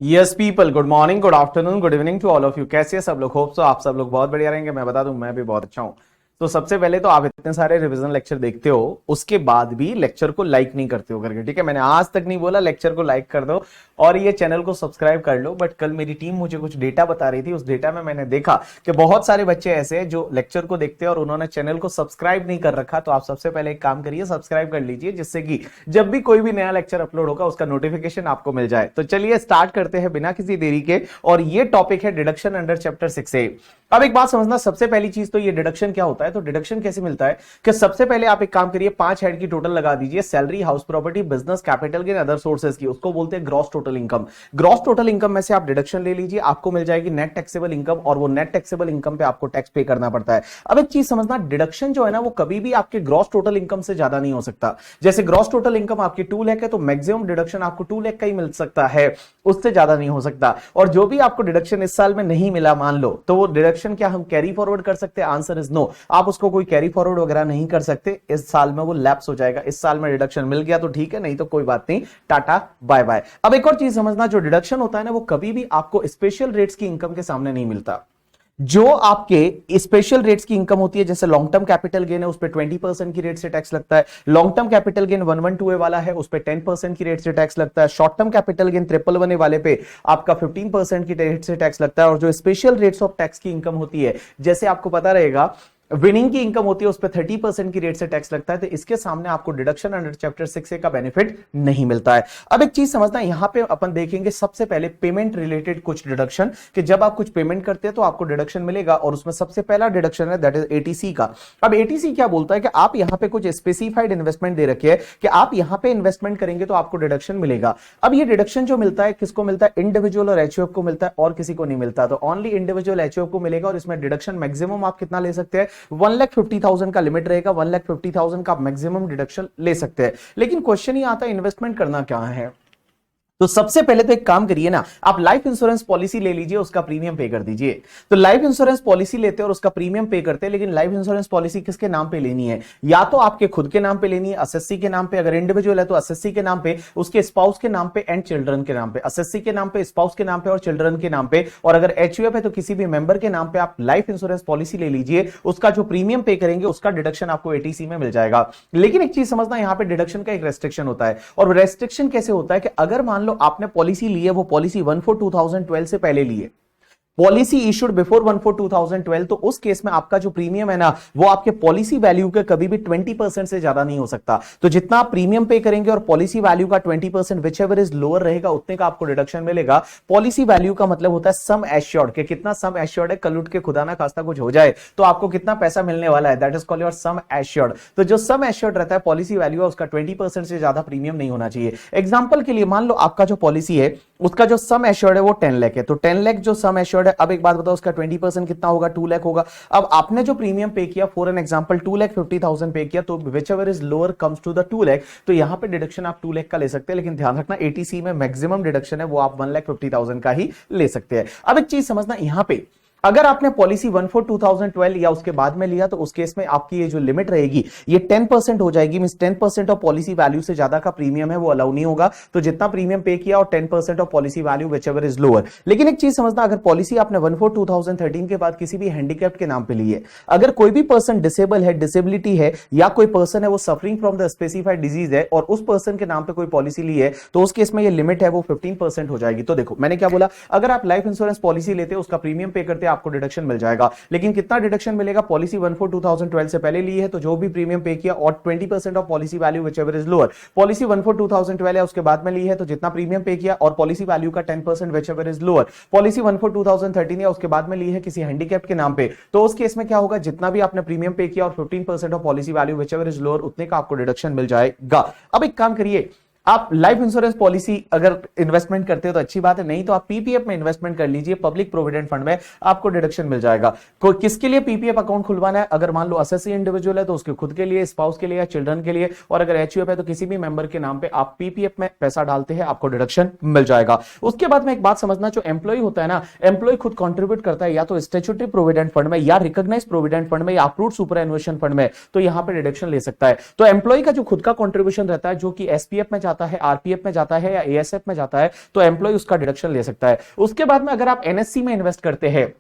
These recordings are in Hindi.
Yes people, good morning, good afternoon, good evening to all of you. कैसे हैं सब लोग? होप सो आप सब लोग बहुत बढ़िया रहेंगे। मैं बता दूं, मैं भी बहुत अच्छा हूं। तो सबसे पहले तो आप इतने सारे रिवीजन लेक्चर देखते हो, उसके बाद भी लेक्चर को लाइक नहीं करते हो करके, ठीक है। मैंने आज तक नहीं बोला लेक्चर को लाइक कर दो और ये चैनल को सब्सक्राइब कर लो, बट कल मेरी टीम मुझे कुछ डेटा बता रही थी। उस डेटा में मैंने देखा कि बहुत सारे बच्चे ऐसे हैं जो लेक्चर को देखते हैं और उन्होंने चैनल को सब्सक्राइब नहीं कर रखा। तो आप सबसे पहले एक काम करिए, सब्सक्राइब कर लीजिए, जिससे कि जब भी कोई भी नया लेक्चर अपलोड होगा उसका नोटिफिकेशन आपको मिल जाए। तो चलिए स्टार्ट करते हैं बिना किसी देरी के। और ये टॉपिक है डिडक्शन अंडर चैप्टर 6A। अब एक बात समझना, सबसे पहली चीज तो ये डिडक्शन क्या होता है। तो डिडक्शन कैसे मिलता है कि सबसे पहले आप एक काम करिए, 5 हेड की टोटल लगा दीजिए, salary, house property, business, capital gain, other sources की। उसको बोलते हैं gross total income. Gross total income में से आप डिडक्शन ले लीजिए, आपको मिल जाएगी नेट टैक्सेबल इनकम, और वो नेट टैक्सेबल इनकम पे आपको टैक्स पे करना पड़ता है। अब एक चीज समझना, डिडक्शन जो है ना वो कभी भी आपके ग्रॉस टोटल इनकम से ज्यादा नहीं हो सकता। जैसे ग्रॉस टोटल इनकम आपकी 2 लाख है तो मैक्सिमम डिडक्शन आपको 2 लाख का ही मिल सकता है, उससे ज्यादा नहीं हो सकता। और जो भी आपको डिडक्शन इस साल में नहीं मिला मान लो, तो वो डिडक्शन क्या हम कैरी फॉरवर्ड कर सकते हैं? Answer is no. आप उसको कोई कैरी फॉरवर्ड वगैरह नहीं कर सकते, इस साल में वो लैप्स हो जाएगा। इस साल में डिडक्शन मिल गया तो ठीक है, नहीं तो कोई बात नहीं, टाटा बाय बाय। अब एक और चीज समझना, जो डिडक्शन होता है ना वो कभी भी आपको स्पेशल रेट्स की इनकम के सामने नहीं मिलता। जो आपके स्पेशल रेट्स की इनकम होती है, जैसे लॉन्ग टर्म कैपिटल गेन है, उस पर 20% की रेट से टैक्स लगता है। Long term capital gain 112A वाला है, उस पर 10% की रेट से टैक्स लगता है। Short term capital gain 111A वाले पे आपका 15% की रेट से टैक्स लगता है। और जो स्पेशल रेट्स ऑफ टैक्स की इनकम होती है, जैसे आपको पता रहेगा विनिंग की इनकम होती है, उस पर 30% की रेट से टैक्स लगता है। तो इसके सामने आपको डिडक्शन अंडर चैप्टर 6A का बेनिफिट नहीं मिलता है। अब एक चीज समझना, यहां पे अपन देखेंगे सबसे पहले पेमेंट रिलेटेड कुछ डिडक्शन, कि जब आप कुछ पेमेंट करते हैं तो आपको डिडक्शन मिलेगा, और उसमें सबसे पहला डिडक्शन है दैट इज एटीसी का। अब एटीसी क्या बोलता है कि आप यहां पे कुछ स्पेसिफाइड इन्वेस्टमेंट दे रखे है कि आप यहां पे इन्वेस्टमेंट करेंगे तो आपको डिडक्शन मिलेगा। अब ये डिडक्शन जो मिलता है किसको मिलता है? इंडिविजुअल और एचयूएफ को मिलता है, और किसी को नहीं मिलता। तो ओनली इंडिविजुअल एचयूएफ को मिलेगा, और इसमें डिडक्शन मैक्सिमम आप कितना ले सकते हैं? 1,50,000 का लिमिट रहेगा। 1,50,000 का मैक्सिमम डिडक्शन ले सकते हैं। लेकिन क्वेश्चन ये आता है इन्वेस्टमेंट करना क्या है। तो सबसे पहले तो एक काम करिए ना, आप लाइफ इंश्योरेंस पॉलिसी ले लीजिए, उसका प्रीमियम पे कर दीजिए। तो लाइफ इंश्योरेंस पॉलिसी लेते हैं और उसका प्रीमियम पे करते हैं, लेकिन लाइफ इंश्योरेंस पॉलिसी किसके नाम पे लेनी है? या तो आपके खुद के नाम पे लेनी है, एसएससी के नाम पे, अगर इंडिविजुअल है तो एसएससी के नाम पे, उसके स्पाउस के नाम पे एंड चिल्ड्रन के नाम पे। एसएससी के नाम पे, स्पाउस के नाम पे और चिल्ड्रन के नाम पे। और अगर एचयूएफ है तो किसी भी मेंबर के नाम पे आप लाइफ इंश्योरेंस पॉलिसी ले लीजिए, उसका जो प्रीमियम पे करेंगे उसका डिडक्शन आपको एटीसी में मिल जाएगा। लेकिन एक चीज समझना, यहां पे डिडक्शन का एक रेस्ट्रिक्शन होता है। और रेस्ट्रिक्शन कैसे होता है कि अगर मान लो आपने पॉलिसी ली है, वो पॉलिसी 1/4/2012 से पहले ली है, पॉलिसी इशूड बिफोर 1/4/2012, तो उस केस में आपका जो प्रीमियम है ना वो आपके पॉलिसी वैल्यू के कभी भी 20% से ज्यादा नहीं हो सकता। तो जितना आप प्रीमियम पे करेंगे और पॉलिसी वैल्यू का 20% विच एवर इज लोअर रहेगा, उतने का आपको डिडक्शन मिलेगा। पॉलिसी वैल्यू का मतलब होता है सम एश्योर्ड, के कितना सम एश्योर्ड है, कल उठ के खुदा ना खास्ता कुछ हो जाए तो आपको कितना पैसा मिलने वाला है, that is called your sum assured. तो जो सम एश्योर्ड रहता है पॉलिसी वैल्यू है, उसका 20% से ज्यादा प्रीमियम नहीं होना चाहिए। एग्जाम्पल के लिए मान लो आपका जो पॉलिसी है उसका जो सम एश्योर्ड है वो 10 लाख है, तो 10 लाख जो सम एश्योर्ड है, अब एक बात बताओ उसका 20% कितना होगा? 2 लाख होगा। अब आपने जो प्रीमियम पे किया, फॉर एन एग्जांपल 2,50,000 पे किया, तो whichever is lower comes to the 2 lakh, तो यहां पे डिडक्शन आप 2 लाख का ले सकते हैं। लेकिन ध्यान रखना एटीसी में मैक्सिमम डिडक्शन है वो आप 1,50,000 का ही ले सकते हैं। अब एक चीज समझना, यहां पे अगर आपने पॉलिसी 1/4/2012 या उसके बाद में लिया, तो उस केस में आपकी ये जो लिमिट रहेगी ये 10% हो जाएगी। मींस 10% ऑफ पॉलिसी वैल्यू से ज्यादा का प्रीमियम है वो अलाउ नहीं होगा। तो जितना प्रीमियम पे किया और 10% of policy value which ever is lower. लेकिन एक चीज समझना, अगर पॉलिसी आपने 1/4/2013 के बाद किसी भी हैंडीकैप्ड के नाम पे ली है, अगर कोई भी पर्सन डिसेबल है, डिसेबिलिटी है, या कोई पर्सन है वो suffering from the specified disease है और उस पर्सन के नाम पे कोई पॉलिसी ली है, तो उस केस में ये लिमिट है वो 15% हो जाएगी। तो देखो मैंने क्या बोला, अगर आप लाइफ इंश्योरेंस पॉलिसी लेते हैं, उसका प्रीमियम पे करते हैं, आपको डिडक्शन मिल जाएगा। लेकिन कितना डिडक्शन मिलेगा? पॉलिसी 1/4/2012 से पहले ली है तो जो भी प्रीमियम पे किया और 20% of policy value which ever is lower. Policy 1/4/2012 है उसके बाद में ली है तो जितना प्रीमियम पे किया और पॉलिसी वैल्यू का 10% which ever is lower. Policy 1/4/2013 है उसके बाद में ली है किसी हैंडीकैप्ड के नाम पे, तो उस केस में क्या होगा? जितना भी आपने प्रीमियम पे किया और 15% of policy value which ever is lower, उतने का आपको डिडक्शन मिल जाएगा। अब एक काम करिए, आप लाइफ इंश्योरेंस पॉलिसी अगर इन्वेस्टमेंट करते हो तो अच्छी बात है, नहीं तो आप पीपीएफ में इन्वेस्टमेंट कर लीजिए, पब्लिक प्रोविडेंट फंड में आपको डिडक्शन मिल जाएगा। कोई किसके लिए पीपीएफ अकाउंट खुलवाना है? अगर मान लो एसएससी इंडिविजुअल है तो उसके खुद के लिए, स्पाउस के लिए या चिल्ड्रन के लिए, और अगर एचयूएफ है तो किसी भी मेंबर के नाम पे आप पीपीएफ में पैसा डालते हैं, आपको डिडक्शन मिल जाएगा। उसके बाद में एक बात समझना, जो एम्प्लॉय होता है ना, एम्प्लॉय खुद कॉन्ट्रीब्यूट करता है या तो स्टैट्यूटरी प्रोविडेंट फंड में या रिकॉग्नाइज्ड प्रोविडेंट फंड में या अप्रूव्ड सुपरएनुएशन फंड में, तो यहां पे डिडक्शन ले सकता है। तो एम्प्लॉय का जो खुद का कॉन्ट्रीब्यूशन रहता है जो कि एसपीएफ में जाता है, आरपीएफ में जाता है या एएसएफ में जाता है तो एम्प्लॉय उसका डिडक्शन ले सकता है। उसके बाद में अगर आप एनएससी में इन्वेस्ट करते हैं,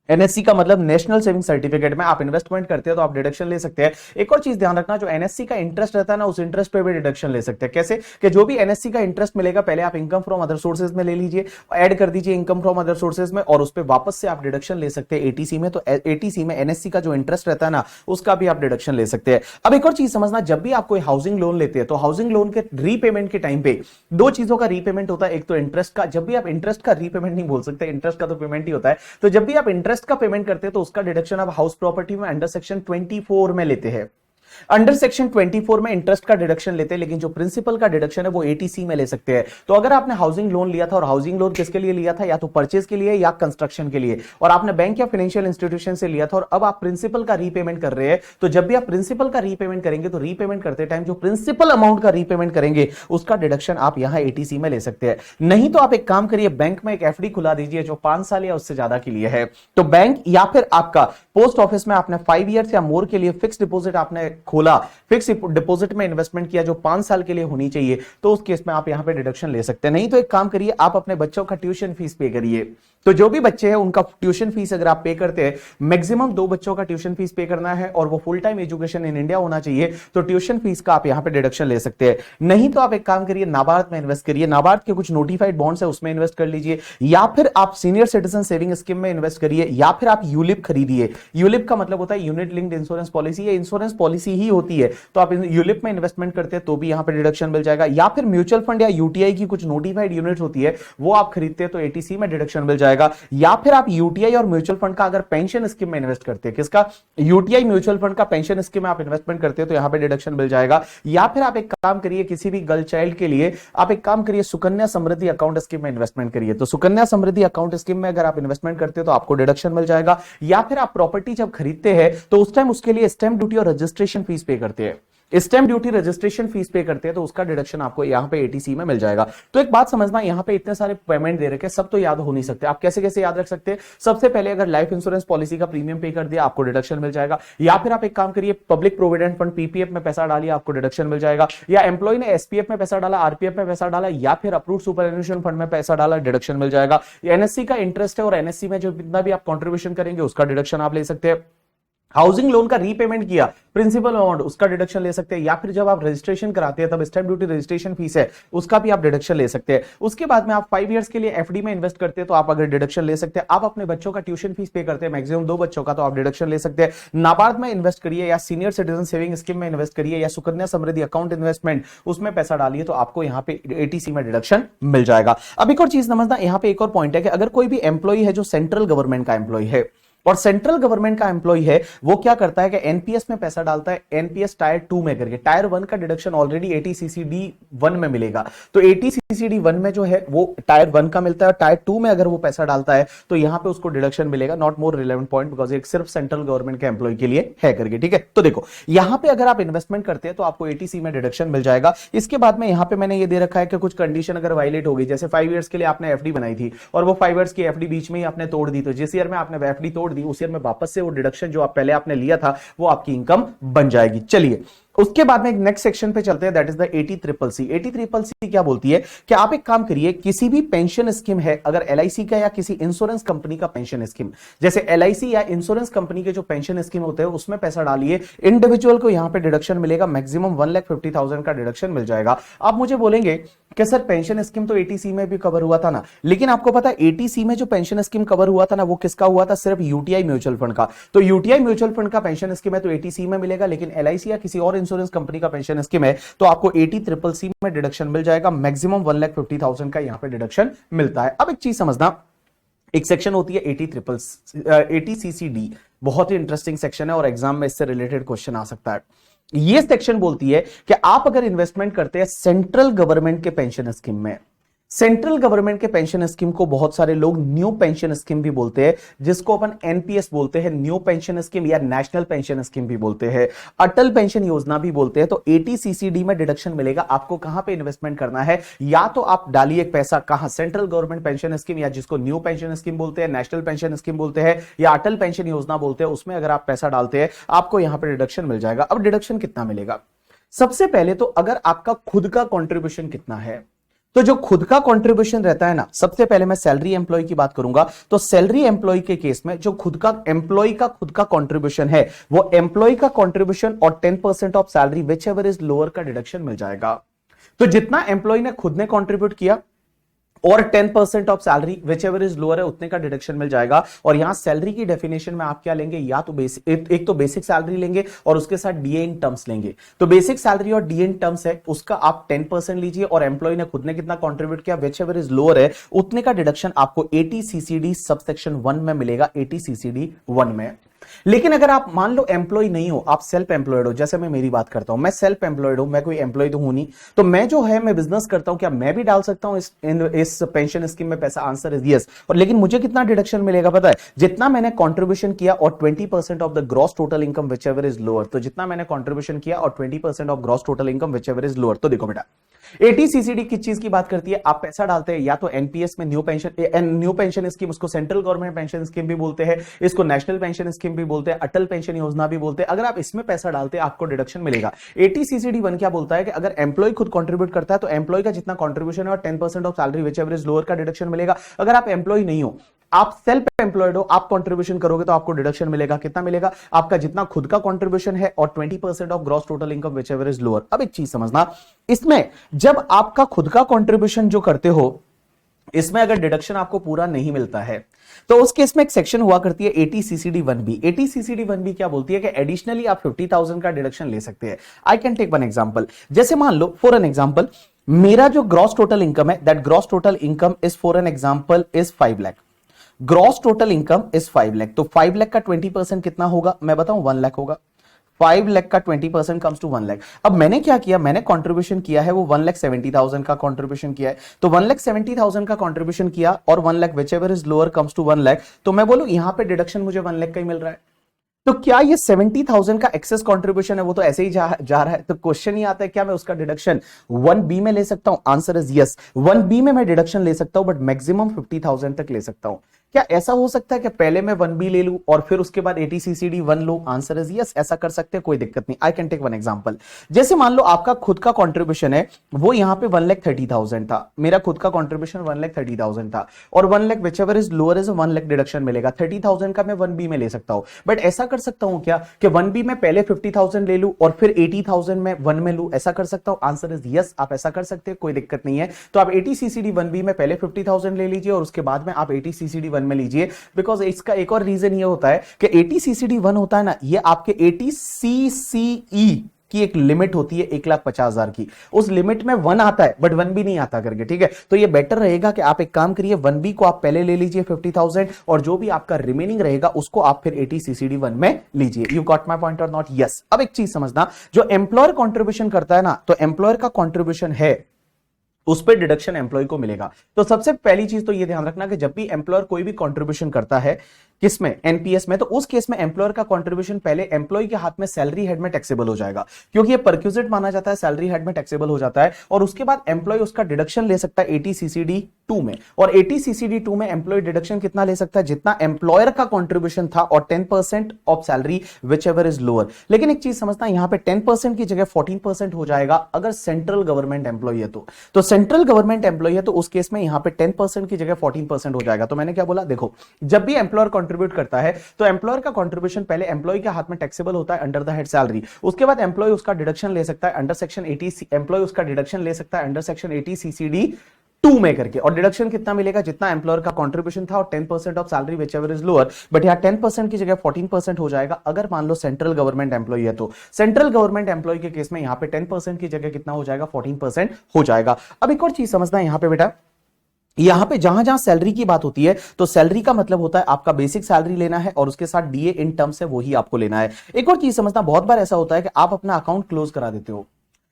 एनएससी का मतलब नेशनल सेविंग सर्टिफिकेट में आप इन्वेस्टमेंट करते हैं तो आप डिडक्शन ले सकते हैं। एक और चीज ध्यान रखना, जो एनएससी का इंटरेस्ट रहता है ना, उस इंटरेस्ट पे भी डिडक्शन ले सकते हैं। कैसे कि जो भी एनएससी का इंटरेस्ट मिलेगा पहले आप इनकम फ्रॉम अदर सोर्सेज में ले लीजिए, ऐड कर दीजिए इनकम फ्रॉम अदर सोर्सेज में, और उस पर वापस से आप डिडक्शन ले सकते हैं एटीसी में। तो एटीसी में एनएससी का जो इंटरेस्ट रहता है ना, उसका भी आप डिडक्शन ले सकते हैं। अब एक और चीज समझना, जब भी आप कोई हाउसिंग लोन लेते हैं तो हाउसिंग लोन के रीपेमेंट के टाइम पे दो चीजों का रीपेमेंट होता है। एक तो इंटरेस्ट का, जब भी आप इंटरेस्ट का रीपेमेंट नहीं बोल सकते, इंटरेस्ट का तो पेमेंट ही होता है। तो जब भी आप इंटरेस्ट का पेमेंट करते हैं तो उसका डिडक्शन आप हाउस प्रॉपर्टी में अंडर सेक्शन 24 में लेते हैं। अंडर सेक्शन 24 में इंटरेस्ट का डिडक्शन लेते हैं, लेकिन जो प्रिंसिपल का डिडक्शन है वो एटीसी में ले सकते हैं। तो अगर आपने हाउसिंग लोन लिया था, और हाउसिंग लोन किसके लिए लिया था, या तो परचेज के लिए या कंस्ट्रक्शन के लिए, और आपने बैंक या फाइनेंशियल इंस्टीट्यूशन से लिया था और अब आप प्रिंसिपल का रीपेमेंट कर रहे हैं, तो जब भी आप प्रिंसिपल का रीपेमेंट करेंगे तो रीपेमेंट करते टाइम जो प्रिंसिपल अमाउंट का रीपेमेंट करेंगे उसका डिडक्शन आप यहां एटीसी में ले सकते हैं। नहीं तो आप एक काम करिए, बैंक में एक एफडी खुला दीजिए जो 5 साल या उससे ज्यादा के लिए है। तो बैंक या फिर आपका पोस्ट ऑफिस में आपने 5 ईयर्स या मोर के लिए फिक्स डिपॉजिट आपने खोला, फिक्स डिपॉजिट में इन्वेस्टमेंट किया जो 5 साल के लिए होनी चाहिए, तो उस केस में आप यहां पे डिडक्शन ले सकते हैं। नहीं तो एक काम करिए, आप अपने बच्चों का ट्यूशन फीस पे करिए। तो जो भी बच्चे हैं उनका ट्यूशन फीस अगर आप पे करते हैं, मैक्सिमम 2 बच्चों का ट्यूशन फीस पे करना है और वो full time education in India होना चाहिए, तो ट्यूशन फीस का आप यहां पे डिडक्शन ले सकते हैं। नहीं तो आप एक काम करिए, नाबार्ड में इन्वेस्ट करिए, नाबार्ड के कुछ नोटिफाइड बॉन्ड्स है उसमें इन्वेस्ट कर लीजिए, या फिर आप सीनियर सिटीजन सेविंग स्कीम में इन्वेस्ट करिए, या फिर आप यूलिप खरीदिए। यूलिप का मतलब होता है यूनिट लिंक्ड इंश्योरेंस पॉलिसी, ये इंश्योरेंस पॉलिसी ही होती है। तो आप यूलिप में इन्वेस्टमेंट करते हैं तो भी यहां पे डिडक्शन मिल जाएगा, या फिर म्यूचुअल फंड या यूटीआई की कुछ नोटिफाइड यूनिट होती है वो आप खरीदते हैं तो एटीसी में डिडक्शन मिल जाएगा। या फिर आप यूटीआई और म्यूचुअल फंड का अगर पेंशन स्कीम में इन्वेस्ट करते हैं, किसका, यूटीआई म्यूचुअल फंड का पेंशन स्कीम में आप इन्वेस्टमेंट करते हैं तो यहां पे डिडक्शन मिल जाएगा। या फिर आप एक काम करिए, किसी भी गर्ल चाइल्ड के लिए आप एक काम करिए, सुकन्या समृद्धि अकाउंट स्कीम में इन्वेस्टमेंट करिए। तो सुकन्या समृद्धि अकाउंट स्कीम में अगर आप इन्वेस्टमेंट करते हैं तो आपको डिडक्शन मिल जाएगा। या फिर आप प्रॉपर्टी जब खरीदते हैं तो उस टाइम उसके लिए स्टैंप ड्यूटी और रजिस्ट्रेशन फीस पे करते हैं, स्टैंप ड्यूटी रजिस्ट्रेशन फीस पे करते हैं तो उसका डिडक्शन आपको यहां पे एटीसी में मिल जाएगा। तो एक बात समझना, यहां पे इतने सारे पेमेंट दे रखे, सब तो याद हो नहीं सकते। आप कैसे कैसे याद रख सकते हैं? सबसे पहले अगर लाइफ इंश्योरेंस पॉलिसी का प्रीमियम पे कर दिया आपको डिडक्शन मिल जाएगा, या फिर आप एक काम करिए, पब्लिक प्रोविडेंट फंड पीपीएफ में पैसा डालिए आपको डिडक्शन मिल जाएगा, या एम्प्लॉय ने एसपीएफ में पैसा डाला, आरपीएफ में पैसा डाला, या फिर अप्रूव्ड सुपरएन्युएशन फंड में पैसा डाला, डिडक्शन मिल जाएगा। एनएससी का इंटरेस्ट है और एनएससी में जो जितना भी आप कंट्रीब्यूशन करेंगे उसका डिडक्शन आप ले सकते हैं। हाउसिंग लोन का रीपेमेंट किया, प्रिंसिपल अमाउंट, उसका डिडक्शन ले सकते हैं। या फिर जब आप रजिस्ट्रेशन कराते हैं तब स्टैंप ड्यूटी रजिस्ट्रेशन फीस है उसका भी आप डिडक्शन ले सकते हैं। उसके बाद में आप 5 इयर्स के लिए एफडी में इन्वेस्ट करते हैं तो आप अगर डिडक्शन ले सकते हैं। आप अपने बच्चों का ट्यूशन फीस पे करते हैं, मैक्सिमम 2 बच्चों का, तो आप डिडक्शन ले सकते हैं। नाबार्ड में इन्वेस्ट करिए, या सीनियर सिटीजन सेविंग स्कीम में इन्वेस्ट करिए, या सुकन्या समृद्धि अकाउंट इन्वेस्टमेंट उसमें पैसा डालिए तो आपको यहां पे एटीसी में डिडक्शन मिल जाएगा। अब एक और चीज समझना, यहां पे एक और पॉइंट है कि अगर कोई भी एम्प्लॉय है जो सेंट्रल गवर्नमेंट का एम्प्लॉय है, और सेंट्रल गवर्नमेंट का एम्प्लॉय है, वो क्या करता है कि एनपीएस में पैसा डालता है, एनपीएस टायर 2 में करके। टायर 1 का डिडक्शन ऑलरेडी एटीसीसीडी 1 में मिलेगा, तो एटीसीसीडी 1 में जो है वो टायर 1 का मिलता है, और टायर 2 में अगर वो पैसा डालता है तो यहां पे उसको डिडक्शन मिलेगा। Not more relevant point, because एक सिर्फ सेंट्रल गवर्नमेंट के एम्प्लॉय के लिए है करके, ठीक है। तो देखो यहां पे अगर आप इन्वेस्टमेंट करते हैं तो आपको एटीसी में डिडक्शन मिल जाएगा। इसके बाद में यहां पे मैंने ये दे रखा है कि कुछ कंडीशन अगर वायलेट होगी, जैसे 5 इयर्स के लिए आपने एफडी बनाई थी और वो 5 इयर्स की एफडी बीच में ही आपने तोड़ दी, तो जिस ईयर में आपने एफडी तोड़ दी उस ईयर में वापस से वो डिडक्शन जो आप पहले आपने लिया था वो आपकी इनकम बन जाएगी। चलिए उसके बाद में नेक्स्ट सेक्शन पे चलते हैं, that is the 80CCC। 80CCC क्या बोलती है कि आप एक काम करिए, किसी भी पेंशन स्कीम है, अगर एलआईसी का या किसी इंश्योरेंस कंपनी का पेंशन स्कीम, जैसे एलआईसी या इंश्योरेंस कंपनी के जो पेंशन स्कीम होते हैं उसमें पैसा डालिए, इंडिविजुअल को यहां पे डिडक्शन मिलेगा, मैक्सिमम 1,50,000 का डिडक्शन मिल जाएगा। आप मुझे बोलेंगे कि सर पेंशन स्कीम तो एटीसी में भी कवर हुआ था ना, लेकिन आपको पता है एटीसी में जो पेंशन स्कीम कवर हुआ था ना वो किसका हुआ था, सिर्फ यूटीआई म्यूचुअल फंड का। तो यूटीआई म्यूचुअल फंड का पेंशन स्कीम है तो एटीसी में मिलेगा, लेकिन एलआईसी या किसी और इंश्योरेंस कंपनी का पेंशन स्कीम है तो आपको 80CCC में डिडक्शन मिल जाएगा, मैक्सिमम 1,50,000 का यहां पे डिडक्शन मिलता है। अब एक चीज समझना, एक सेक्शन होती है 80CCD, बहुत ही इंटरेस्टिंग सेक्शन है और एग्जाम में इससे रिलेटेड क्वेश्चन आ सकता है। ये सेक्शन बोलती है कि आप अगर इन्वेस्टमेंट करते हैं सेंट्रल गवर्नमेंट के पेंशन स्कीम में, सेंट्रल गवर्नमेंट के पेंशन स्कीम को बहुत सारे लोग न्यू पेंशन स्कीम भी बोलते हैं, जिसको अपन एनपीएस बोलते हैं, न्यू पेंशन स्कीम, या नेशनल पेंशन स्कीम भी बोलते हैं, अटल पेंशन योजना भी बोलते हैं। तो 80CCD में डिडक्शन मिलेगा। आपको कहां पे इन्वेस्टमेंट करना है, या तो आप डालिए पैसा कहां, सेंट्रल गवर्नमेंट पेंशन स्कीम, या जिसको न्यू पेंशन स्कीम बोलते हैं, नेशनल पेंशन स्कीम बोलते हैं, या अटल पेंशन योजना बोलते हैं, उसमें अगर आप पैसा डालते हैं आपको यहां पर डिडक्शन मिल जाएगा। अब डिडक्शन कितना मिलेगा, सबसे पहले तो अगर आपका खुद का कंट्रीब्यूशन कितना है, तो जो खुद का कंट्रीब्यूशन रहता है ना, सबसे पहले मैं सैलरी एम्प्लॉय की बात करूंगा, तो सैलरी एम्प्लॉय के केस में जो खुद का एम्प्लॉय का खुद का कंट्रीब्यूशन है, वो एम्प्लॉय का कंट्रीब्यूशन और 10% of salary which ever is lower का डिडक्शन मिल जाएगा। तो जितना एम्प्लॉय ने खुद ने कंट्रीब्यूट किया और 10% of salary which ever is lower है, उतने का डिडक्शन मिल जाएगा। और यहां सैलरी की डेफिनेशन में आप क्या लेंगे, या तो बेसिक, एक तो बेसिक सैलरी लेंगे और उसके साथ डीए इन टर्म्स लेंगे। तो बेसिक सैलरी और डीए इन टर्म्स है, उसका आप 10% लीजिए और एम्प्लॉय ने खुद ने कितना कंट्रीब्यूट किया, विच एवर इज लोअर है, उतने का डिडक्शन आपको 80 सीसीडी सबसेक्शन 1 में मिलेगा, 80 सीसीडी 1 में। लेकिन अगर आप मान लो एम्प्लॉय नहीं हो, आप सेल्फ एम्प्लॉयड हो, जैसे मैं मेरी बात करता हूं, मैं सेल्फ एम्प्लॉयड हूं, मैं कोई एम्प्लॉय तो हूं नहीं, तो मैं जो है मैं बिजनेस करता हूं, क्या मैं भी डाल सकता हूं इस पेंशन स्कीम में पैसा? Answer is yes. और लेकिन मुझे कितना डिडक्शन मिलेगा पता है, जितना मैंने कंट्रीब्यूशन किया और 20% of the gross total income which ever is lower. तो जितना मैंने कंट्रीब्यूशन किया और 20% of gross total income which ever is lower. तो देखो बेटा, 80 सीसीडी किस चीज की बात करती है, आप पैसा डालते हैं या तो एनपीएस में, न्यू पेंशन स्कीम, उसको सेंट्रल गवर्नमेंट पेंशन स्कीम भी बोलते हैं, इसको नेशनल पेंशन स्कीम भी बोलते हैं, अटल पेंशन योजना भी बोलते हैं। अगर आप इसमें पैसा डालते हैं आपको डिडक्शन मिलेगा। 80 सीसीडी 1 क्या बोलता है कि अगर एम्प्लॉय खुद कंट्रीब्यूट करता है तो एम्प्लॉय का जितना कंट्रीब्यूशन है और 10% of salary which ever is lower का डिडक्शन मिलेगा। अगर आप एम्प्लॉय नहीं हो, आप सेल्फ एम्प्लॉयड हो, आप कंट्रीब्यूशन करोगे तो आपको डिडक्शन मिलेगा। कितना मिलेगा? आपका जितना खुद का कंट्रीब्यूशन है और 20% of gross total income which ever is lower. अब एक चीज समझना, इसमें जब आपका खुद का कंट्रीब्यूशन जो करते हो, इसमें अगर डिडक्शन आपको पूरा नहीं मिलता है तो उस केस में एक सेक्शन हुआ करती है 80 सीसीडी 1बी। 80 सीसीडी 1बी क्या बोलती है कि एडिशनली आप 50,000 का डिडक्शन ले सकते हैं। I can take one example, जैसे मान लो फॉर एन एग्जांपल मेरा जो ग्रॉस टोटल इनकम है, that gross total income is for an example is 5 lakh. Gross total income is 5 lakh, तो 5 लाख का 20% कितना होगा मैं बताऊं? 1 लाख होगा। 5 लाख का 20% कम्स टू 1 लाख। अब मैंने क्या किया, मैंने कंट्रीब्यूशन किया है वो 1,70,000 का कंट्रीब्यूशन किया है, तो 1,70,000 का कंट्रीब्यूशन किया और 1 lakh whichever is lower comes to 1 lakh, तो मैं बोलूं यहां पे डिडक्शन मुझे 1 लाख का ही मिल रहा है। तो क्या ये 70,000 का एक्सेस कंट्रीब्यूशन है वो तो ऐसे ही जा रहा है, तो क्वेश्चन ही आता है क्या मैं उसका डिडक्शन 1बी में ले सकता हूं? आंसर इज यस, 1बी में मैं डिडक्शन ले सकता हूं, बट मैक्सिमम 50,000 तक ले सकता हूं। क्या ऐसा हो सकता है कि पहले मैं 1बी ले लूं और फिर उसके बाद 80 सीसीडी 1 लूं? आंसर इज यस, ऐसा कर सकते हैं, कोई दिक्कत नहीं। I can take one example, जैसे मान लो आपका खुद का कंट्रीब्यूशन है वो यहां पे 1,30,000 था, मेरा खुद का कंट्रीब्यूशन 1,30,000 था और 1 lakh whichever is lower is 1 lakh deduction मिलेगा। 30,000 का मैं 1बी में ले सकता हूं, बट ऐसा कर सकता हूं क्या कि 1बी में पहले 50,000 ले लूं और फिर 80,000 में 1 में लूं? ऐसा कर सकता हूं? आंसर इज यस, आप ऐसा कर सकते हैं, कोई दिक्कत नहीं है। तो आप 80 सीसीडी 1बी में पहले 50,000 ले लीजिए और उसके बाद में आप 80 सीसीडी 1 में लीजिए, बिकॉज इसका एक और रीजन ये होता है कि 80 सीसीडी 1 होता है ना, ये आपके 80 सीसीई की एक लिमिट होती है 1,50,000 की, उस लिमिट में 1 आता है बट 1 भी नहीं आता करके, ठीक है। तो ये बेटर रहेगा कि आप एक काम करिए, 1बी को आप पहले ले लीजिए 50,000 और जो भी आपका रिमेनिंग रहेगा उसको आप फिर 80 सीसीडी 1 में लीजिए। यू गॉट माय पॉइंट और नॉट? यस। अब एक चीज समझना, जो एम्प्लॉयर कंट्रीब्यूशन करता है ना, तो एम्प्लॉयर का कंट्रीब्यूशन है उस पर डिडक्शन एम्प्लॉय को मिलेगा। तो सबसे पहली चीज तो ये ध्यान रखना कि जब भी एम्प्लॉयर कोई भी कंट्रीब्यूशन करता है किसमें, एनपीएस में, तो उस केस में एम्प्लॉयर का कंट्रीब्यूशन पहले एम्प्लॉय के हाथ में सैलरी हेड में टैक्सेबल हो जाएगा, क्योंकि ये परक्यूजिट माना जाता है, सैलरी हेड में टैक्सेबल हो जाता है। और उसके बाद एम्प्लॉय उसका डिडक्शन ले सकता है 80 सीसीडी 2 में, और 80 सीसीडी 2 में एम्प्लॉय डिडक्शन कितना ले सकता है? जितना एम्प्लॉयर का कंट्रीब्यूशन था और 10% of salary which ever is lower. लेकिन एक चीज समझना, यहां पे 10% की जगह 14% हो जाएगा अगर सेंट्रल गवर्नमेंट एम्प्लॉय है तो सेंट्रल गवर्नमेंट एम्प्लॉय है तो उस केस में यहां पे 10% की जगह 14% हो जाएगा। तो मैंने क्या बोला, देखो जब भी एम्प्लॉयर कंट्रीब्यूट करता है तो एम्प्लॉयर का कंट्रीब्यूशन पहले एम्प्लॉय के हाथ में टैक्सेबल होता है अंडर द हेड सैलरी, उसके बाद एम्प्लॉय उसका डिडक्शन ले सकता है अंडर सेक्शन 80, एम्प्लॉय उसका डिडक्शन ले सकता है अंडर सेक्शन 80 सीसीडी 2 में करके, और डिडक्शन कितना मिलेगा? जितना एम्प्लॉयर का कंट्रीब्यूशन था और 10% of salary which ever is lower, but यहां 10% की जगह 14% हो जाएगा अगर मान लो सेंट्रल गवर्नमेंट एम्प्लॉय है तो। सेंट्रल गवर्नमेंट एम्प्लॉय के केस में यहां पे 10% की जगह कितना हो जाएगा? 14% हो जाएगा। अब एक और चीज समझना यहां पे बेटा, यहां पे जहां जहां सैलरी की बात होती है तो सैलरी का मतलब होता है आपका बेसिक सैलरी लेना है और उसके साथ डीए इन टर्म्स है वही आपको लेना है। एक और चीज समझना, बहुत बार ऐसा होता है कि आप अपना अकाउंट क्लोज करा देते हो,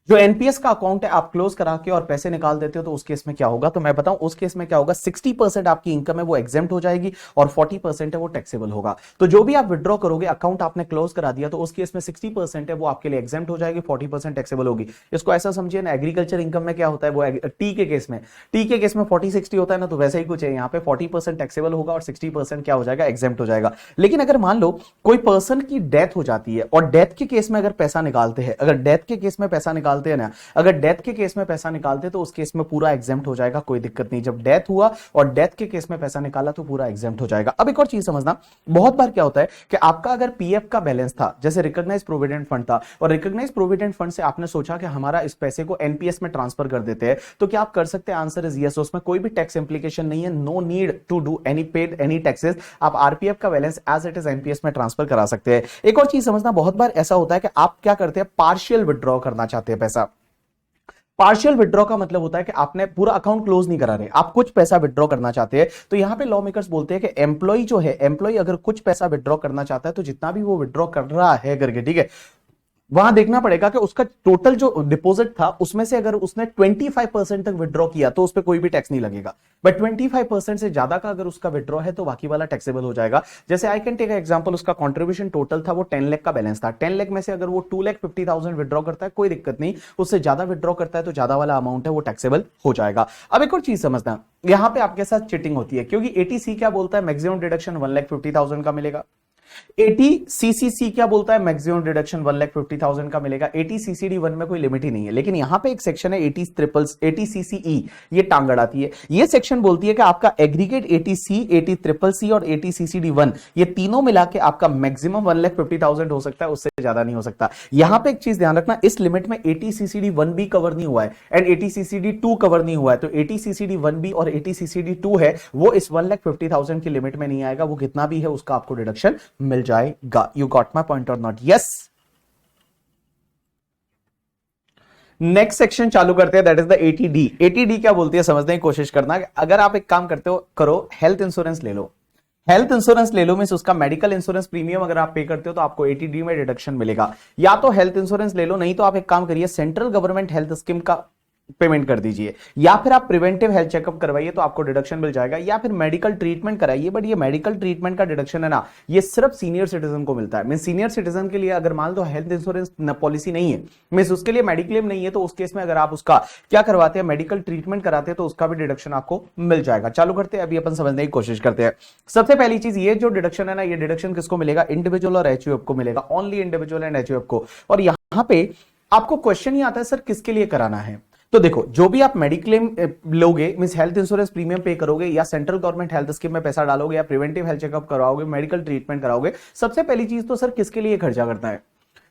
जो एनपीएस का अकाउंट है आप क्लोज करा के और पैसे निकाल देते हो तो उस केस में क्या होगा, तो मैं बताऊं उस केस में क्या होगा, 60% आपकी इनकम है वो एग्जेम्प्ट हो जाएगी और 40% है वो टैक्सेबल होगा। तो जो भी आप विड्रॉ करोगे, अकाउंट आपने क्लोज करा दिया, तो उस केस में 60% है वो आपके लिए एग्जेम्प्ट हो जाएगी, 40% टैक्सेबल होगी। इसको ऐसा समझिए ना, एग्रीकल्चर इनकम में क्या होता है, वो टी के केस में 40-60 होता है ना, तो वैसा ही कुछ है, यहाँ पे 40% टैक्सेबल होगा और 60% क्या हो जाएगा, एग्जेम्प्ट हो जाएगा। लेकिन अगर मान लो कोई पर्सन की डेथ हो जाती है और डेथ के केस में अगर पैसा निकालते हैं, अगर डेथ के केस में पैसा निकालते हैं ना, अगर डेथ के केस में पैसा निकालते तो उस केस में पूरा एग्जेम्प्ट हो जाएगा, कोई दिक्कत नहीं। जब डेथ हुआ और डेथ के केस में पैसा निकाला तो पूरा एग्जेम्प्ट हो जाएगा। अब एक और चीज समझना, बहुत बार क्या होता है कि आपका अगर पीएफ का बैलेंस था, जैसे रिकॉग्नाइज प्रोविडेंट फंड था, और रिकॉग्नाइज प्रोविडेंट फंड से आपने सोचा कि हमारा इस पैसे को एनपीएस में ट्रांसफर कर देते हैं, तो क्या आप कर सकते हैं? Answer is yes. उसमें कोई भी टैक्स इंप्लीकेशन नहीं है, no need to do any paid any taxes. आप आरपीएफ का balance as it is NPS में ट्रांसफर करा सकते हैं। एक और चीज समझना, बहुत बार ऐसा होता है कि आप क्या करते हैं, पार्शियल विड्रॉ करना चाहते हैं पैसा। पार्शियल विड्रॉ का मतलब होता है कि आपने पूरा अकाउंट क्लोज नहीं करा रहे, आप कुछ पैसा विड्रॉ करना चाहते हैं। तो यहां पे लॉ मेकर्स बोलते हैं कि एम्प्लॉय जो है, एम्प्लॉय अगर कुछ पैसा विड्रॉ करना चाहता है तो जितना भी वो विड्रॉ कर रहा है करके, ठीक है, वहां देखना पड़ेगा कि उसका टोटल जो डिपॉजिट था उसमें से अगर उसने 25% तक विड्रॉ किया तो उस पर कोई भी टैक्स नहीं लगेगा। बट 25% से ज्यादा का अगर उसका विड्रॉ है तो बाकी वाला टैक्सेबल हो जाएगा। जैसे आई कैन टेक एग्जांपल, उसका कंट्रीब्यूशन टोटल था वो 10 लाख का बैलेंस था, 10 लाख में से अगर वो 2,50,000 विड्रॉ करता है कोई दिक्कत नहीं, उससे ज्यादा विड्रॉ करता है तो ज्यादा वाला अमाउंट है वो टैक्सेबल हो जाएगा। अब एक और चीज समझना, यहां पे आपके साथ चिटिंग होती है, क्योंकि एटीसी क्या बोलता है, मैक्सिमम डिडक्शन 1,50,000 का मिलेगा। एटीसीसीसी क्या बोलता है, मैक्सिमम डिडक्शन 1,50,000 का मिलेगा। एटीसीसीडी 1 में कोई लिमिट ही नहीं है। लेकिन यहां पे एक सेक्शन है एटीसीसीई, ये टांग अड़ाती है। ये सेक्शन बोलती है कि आपका एग्रीगेट एटीसी, एटीसीसी और एटीसीसीडी 1 ये तीनों मिला के आपका मैक्सिमम 1,50,000 हो सकता है, उससे ज्यादा नहीं हो सकता। यहां पे एक चीज ध्यान रखना, इस लिमिट में एटीसीसीडी 1 भी कवर नहीं हुआ है एंड एटीसीसीडी 2 कवर नहीं हुआ है। तो एटीसीसीडी 1 भी और एटीसीसीडी 2 है वो इस 1,50,000 की लिमिट में नहीं आएगा, वो कितना भी है उसका आपको डिडक्शन मिल जाएगा। यू गॉट माई पॉइंट और नॉट? यस। नेक्स्ट सेक्शन चालू करते हैं, that is the ATD. ATD क्या बोलती है समझने की कोशिश करना। अगर आप एक काम करते हो, करो हेल्थ इंश्योरेंस ले लो, हेल्थ इंश्योरेंस ले लो, मींस उसका मेडिकल इंश्योरेंस प्रीमियम अगर आप पे करते हो तो आपको एटीडी में डिडक्शन मिलेगा। या तो हेल्थ इंश्योरेंस ले लो, नहीं तो आप एक काम करिए, सेंट्रल गवर्नमेंट हेल्थ स्कीम का पेमेंट कर दीजिए, या फिर आप प्रिवेंटिव हेल्थ चेकअप करवाइए तो आपको डिडक्शन मिल जाएगा, या फिर मेडिकल ट्रीटमेंट कराइए। बट ये मेडिकल ट्रीटमेंट का डिडक्शन है ना, ये सिर्फ सीनियर सिटीजन को मिलता है। मीन सीनियर सिटीजन के लिए अगर मान लो हेल्थ इंश्योरेंस पॉलिसी नहीं है, मीन उसके लिए मेडिक्लेम नहीं है, तो उस केस में अगर आप उसका क्या करवाते हैं, मेडिकल ट्रीटमेंट कराते हैं, तो उसका भी डिडक्शन आपको मिल जाएगा। चालू करते हैं, अभी अपन समझने की कोशिश करते हैं। सबसे पहली चीज, ये जो डिडक्शन है ना, ये डिडक्शन किसको मिलेगा, इंडिविजुअल और एचयूएफ को मिलेगा, ओनली इंडिविजुअल एंड एचयूएफ को। और यहां पे आपको क्वेश्चन ही आता है, सर किसके लिए कराना है। तो देखो, जो भी आप मेडिक्लेम लोगे, मींस हेल्थ इंश्योरेंस प्रीमियम पे करोगे, या सेंट्रल गवर्नमेंट हेल्थ स्कीम में पैसा डालोगे, या प्रिवेंटिव हेल्थ चेकअप कराओगे, मेडिकल ट्रीटमेंट कराओगे, सबसे पहली चीज तो सर किसके लिए खर्चा करना है।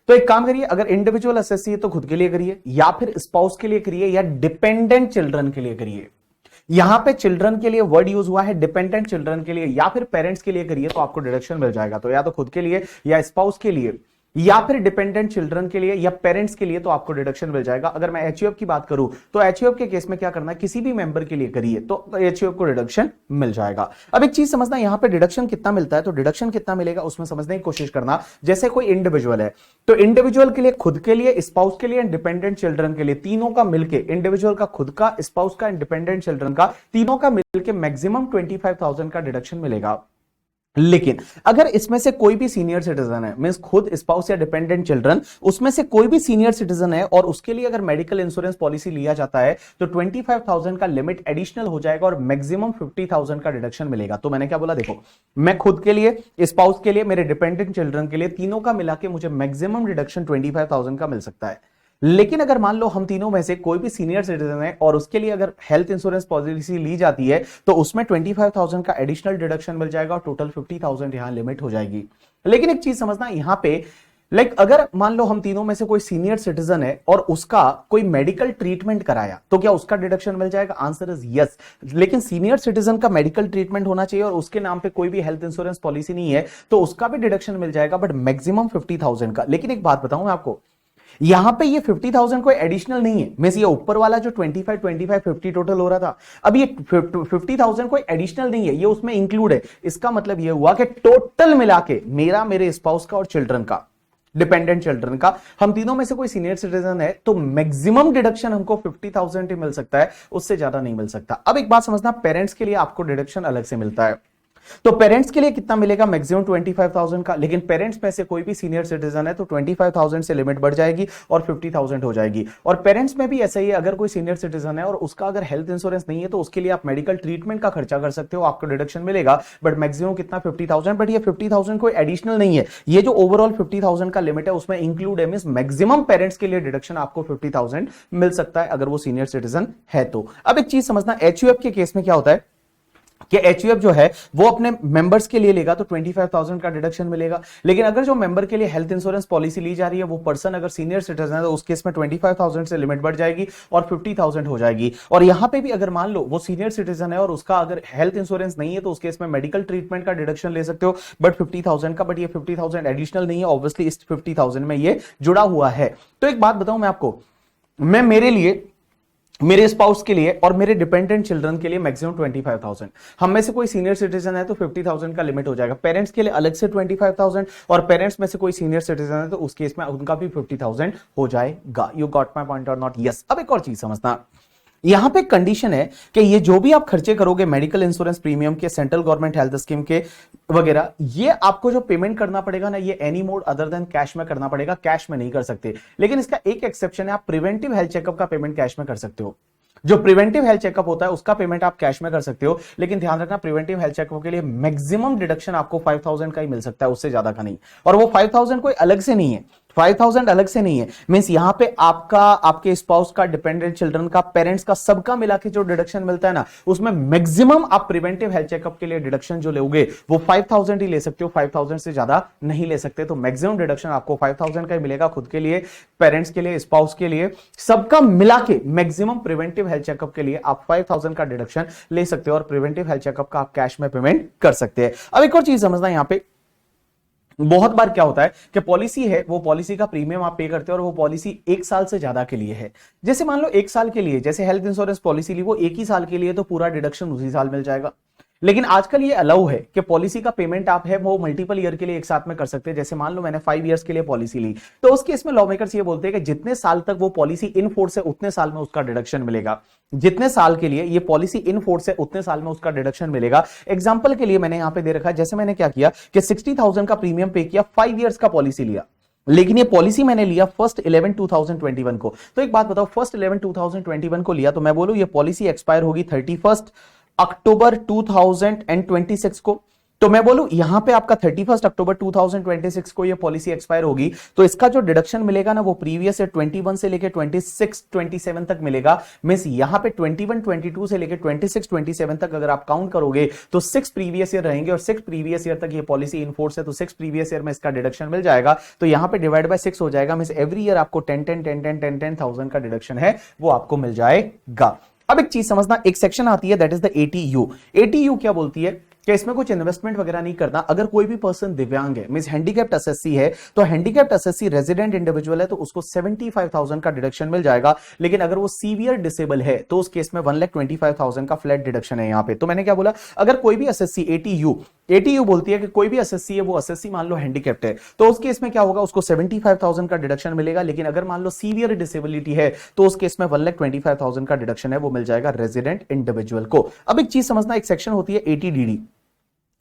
तो एक काम करिए, अगर इंडिविजुअल एसएससी है तो खुद के लिए करिए, या फिर स्पाउस के लिए करिए, या डिपेंडेंट चिल्ड्रन के लिए करिए। यहां पे चिल्ड्रन के लिए वर्ड यूज हुआ है, डिपेंडेंट चिल्ड्रन के लिए या फिर पेरेंट्स के लिए करिए तो आपको डिडक्शन मिल जाएगा। तो या तो खुद के लिए, या स्पाउस के लिए, या फिर डिपेंडेंट चिल्ड्रन के लिए, या पेरेंट्स के लिए, तो आपको डिडक्शन मिल जाएगा। अगर मैं एचयूएफ की बात करूं तो एचयूएफ के केस में क्या करना है, किसी भी मेंबर के लिए करिए तो एचयूएफ को डिडक्शन मिल जाएगा। अब एक चीज समझना, यहां पे डिडक्शन कितना मिलता है, तो डिडक्शन कितना मिलेगा उसमें समझने की कोशिश करना। जैसे कोई इंडिविजुअल है तो इंडिविजुअल के लिए, खुद के लिए, स्पाउस के लिए एंड डिपेंडेंट चिल्ड्रन के लिए, तीनों का मिलके, इंडिविजुअल का खुद का, स्पाउस का, इंडिपेंडेंट चिल्ड्रन का, तीनों का मिलके मैक्सिमम 25,000 का डिडक्शन मिलेगा। लेकिन अगर इसमें से कोई भी सीनियर सिटीजन है, मींस खुद स्पाउस या डिपेंडेंट चिल्ड्रन, उसमें से कोई भी सीनियर सिटीजन है और उसके लिए अगर मेडिकल इंश्योरेंस पॉलिसी लिया जाता है तो 25,000 का लिमिट एडिशनल हो जाएगा और मैक्सिमम 50,000 का डिडक्शन मिलेगा। तो मैंने क्या बोला, देखो मैं खुद के लिए, स्पाउस के लिए, मेरे डिपेंडेंट चिल्ड्रन के लिए, तीनों का मिला के मुझे मैक्सिमम डिडक्शन 25,000 का मिल सकता है। लेकिन अगर मान लो हम तीनों में से कोई भी सीनियर सिटीजन है और उसके लिए अगर हेल्थ इंश्योरेंस पॉलिसी ली जाती है तो उसमें 25,000 का एडिशनल डिडक्शन मिल जाएगा और टोटल 50,000 यहां लिमिट हो जाएगी। लेकिन एक चीज समझना यहां पे, अगर मान लो हम तीनों में से कोई सीनियर सिटीजन है और उसका कोई मेडिकल ट्रीटमेंट कराया तो क्या उसका डिडक्शन मिल जाएगा, आंसर इज यस। लेकिन सीनियर सिटीजन का मेडिकल ट्रीटमेंट होना चाहिए और उसके नाम पे कोई भी हेल्थ इंश्योरेंस पॉलिसी नहीं है तो उसका भी डिडक्शन मिल जाएगा, बट मैक्सिमम 50,000 का। लेकिन एक बात बताऊं मैं आपको, यहां पे ये 50,000 कोई एडिशनल नहीं है, मींस ये ऊपर वाला जो 25 25 50 टोटल हो रहा था, अब ये 50,000 कोई एडिशनल नहीं है, ये उसमें इंक्लूड है। इसका मतलब ये हुआ कि टोटल मिला के मेरा, मेरे स्पाउस का और चिल्ड्रन का डिपेंडेंट चिल्ड्रन का, हम तीनों में से कोई सीनियर सिटीजन है तो मैक्सिमम डिडक्शन हमको 50,000 ही मिल सकता है, उससे ज्यादा नहीं मिल सकता। अब एक बात समझना, पेरेंट्स के लिए आपको डिडक्शन अलग से मिलता है। तो पेरेंट्स के लिए कितना मिलेगा, मैक्सिमम 25,000 का, लेकिन पेरेंट्स में से कोई भी सीनियर सिटीजन है तो 25,000 से लिमिट बढ़ जाएगी और 50,000 हो जाएगी। और पेरेंट्स में भी ऐसा ही है, अगर कोई सीनियर सिटीजन है और उसका अगर हेल्थ इंश्योरेंस नहीं है तो उसके लिए आप मेडिकल ट्रीटमेंट का खर्चा कर सकते हो, आपको डिडक्शन मिलेगा, बट मैक्सिमम कितना 50,000। बट ये 50,000 कोई एडिशनल नहीं है, ये जो ओवरऑल 50,000 का लिमिट है उसमें इंक्लूड है, मींस मैक्सिमम पेरेंट्स के लिए डिडक्शन आपको 50,000 मिल सकता है अगर वो सीनियर सिटीजन है तो। अब एक चीज समझना, एचयूएफ के केस में क्या होता है कि एचयूएफ जो है वो अपने मेंबर्स के लिए लेगा तो 25,000 का डिडक्शन मिलेगा, लेकिन अगर जो मेंबर के लिए हेल्थ इंश्योरेंस पॉलिसी ली जा रही है वो पर्सन अगर सीनियर सिटीजन है तो उस केस में 25,000 से लिमिट बढ़ जाएगी और 50,000 हो जाएगी। और यहां पे भी अगर मान लो वो सीनियर सिटीजन है और उसका अगर हेल्थ इंश्योरेंस नहीं है तो उस केस में मेडिकल ट्रीटमेंट का डिडक्शन ले सकते हो, बट 50,000 का, बट ये 50,000 एडिशनल नहीं है, ऑब्वियसली इस 50,000 में ये जुड़ा हुआ है। तो एक बात बताऊं मैं आपको, मैं मेरे लिए, मेरे स्पाउस के लिए और मेरे डिपेंडेंट चिल्ड्रन के लिए मैक्सिमम 25,000, हम में से कोई सीनियर सिटीजन है तो 50,000 का लिमिट हो जाएगा, पेरेंट्स के लिए अलग से 25,000 और पेरेंट्स में से कोई सीनियर सिटीजन है तो उस केस में उनका भी 50,000 हो जाएगा। यू गॉट माय पॉइंट और नॉट? यस। अब एक और चीज समझना, यहां पे कंडीशन है कि ये जो भी आप खर्चे करोगे मेडिकल इंश्योरेंस प्रीमियम के, सेंट्रल गवर्नमेंट हेल्थ स्कीम के वगैरह, ये आपको जो पेमेंट करना पड़ेगा ना, ये any mode other than cash में करना पड़ेगा, कैश में नहीं कर सकते। लेकिन इसका एक एक्सेप्शन है, आप प्रिवेंटिव हेल्थ चेकअप का पेमेंट कैश में कर सकते हो। जो प्रिवेंटिव हेल्थ चेकअप होता है उसका पेमेंट आप कैश में कर सकते हो, लेकिन ध्यान रखना प्रिवेंटिव हेल्थ चेकअप के लिए मैक्सिमम डिडक्शन आपको 5,000 का ही मिल सकता है, उससे ज्यादा का नहीं। और वो 5,000 कोई अलग से नहीं है, 5,000 अलग से नहीं है, मींस यहां पे आपका, आपके स्पाउस का, डिपेंडेंट चिल्ड्रन का, पेरेंट्स का, सबका मिला के जो डिडक्शन मिलता है ना, उसमें मैक्सिमम आप प्रिवेंटिव हेल्थ चेकअप के लिए डिडक्शन जो लोगे वो 5,000 ही ले सकते हो, 5,000 से ज्यादा नहीं ले सकते। तो मैक्सिमम डिडक्शन आपको 5,000 का ही मिलेगा, खुद के लिए, पेरेंट्स के लिए, स्पाउस के लिए, सबका मिला के मैक्सिमम प्रिवेंटिव हेल्थ चेकअप के लिए आप 5,000 का डिडक्शन ले सकते हो और प्रिवेंटिव हेल्थ चेकअप का आप कैश में पेमेंट कर सकते हैं। अब एक और चीज समझना, यहां पे बहुत बार क्या होता है कि पॉलिसी है, वो पॉलिसी का प्रीमियम आप पे करते हो और वो पॉलिसी 1 साल से ज्यादा के लिए है। जैसे मान लो 1 साल के लिए, जैसे हेल्थ इंश्योरेंस पॉलिसी ली, वो 1 ही साल के लिए, तो पूरा डिडक्शन उसी साल मिल जाएगा। लेकिन आजकल ये अलाउ है कि पॉलिसी का पेमेंट आप है वो मल्टीपल ईयर के लिए एक साथ में कर सकते हैं। जैसे मान लो मैंने 5 इयर्स के लिए पॉलिसी ली, तो उस केस में लॉ मेकर्स ये बोलते हैं कि जितने साल तक वो पॉलिसी इन फोर्स है उतने साल में उसका डिडक्शन मिलेगा। जितने साल के लिए ये पॉलिसी इन फोर्स है उतने साल में उसका डिडक्शन मिलेगा। एग्जांपल के लिए मैंने यहां पे दे रखा है, जैसे मैंने क्या किया कि 60,000 का प्रीमियम पे किया, 5 इयर्स का पॉलिसी लिया, लेकिन ये पॉलिसी मैंने लिया 1/11/2021 को। तो एक बात बताओ, 1/11/2021 को लिया तो मैं बोलूं ये पॉलिसी एक्सपायर होगी 31 अक्टूबर 2026 को, तो मैं बोलूं यहां पे आपका 31 अक्टूबर 2026 को ये पॉलिसी एक्सपायर होगी, तो इसका जो डिडक्शन मिलेगा ना वो प्रीवियस ईयर 21 से लेके 26 27 तक मिलेगा। मींस यहां पे 21 22 से लेके 26 27 तक अगर आप काउंट करोगे तो 6 प्रीवियस ईयर रहेंगे और 6 प्रीवियस ईयर तक ये पॉलिसी इन फोर्स है, तो 6 प्रीवियस ईयर में इसका डिडक्शन मिल जाएगा। तो यहां पे डिवाइड बाय 6 हो जाएगा, मींस एवरी ईयर आपको 10,000 का डिडक्शन है वो आपको मिल जाएगा। अब एक चीज समझना, एक सेक्शन आती है that is the ATU. ATU क्या बोलती है कि इसमें कुछ इन्वेस्टमेंट वगैरह नहीं करना। अगर कोई भी पर्सन दिव्यांग है, मींस हैंडीकैप्ड एसएससी है, तो हैंडीकैप्ड एसएससी रेजिडेंट इंडिविजुअल है तो उसको 75,000 का डिडक्शन मिल जाएगा। लेकिन अगर वो सीवियर डिसेबल है तो उस केस में 1,25,000 का फ्लैट डिडक्शन है। यहां पे तो मैंने क्या बोला, अगर कोई भी एसएससी, एटीयू बोलती है कि कोई भी एसएससी है, वो एसएससी मान लो हैंडीकैप्ड है, तो उस केस में क्या होगा, उसको 75,000 का डिडक्शन मिलेगा। लेकिन अगर मान लो सीवियर डिसेबिलिटी है तो उस केस में 1,25,000 का डिडक्शन है वो मिल जाएगा रेजिडेंट इंडिविजुअल को। अब एक चीज समझना, एक सेक्शन होती है एटीडीडी।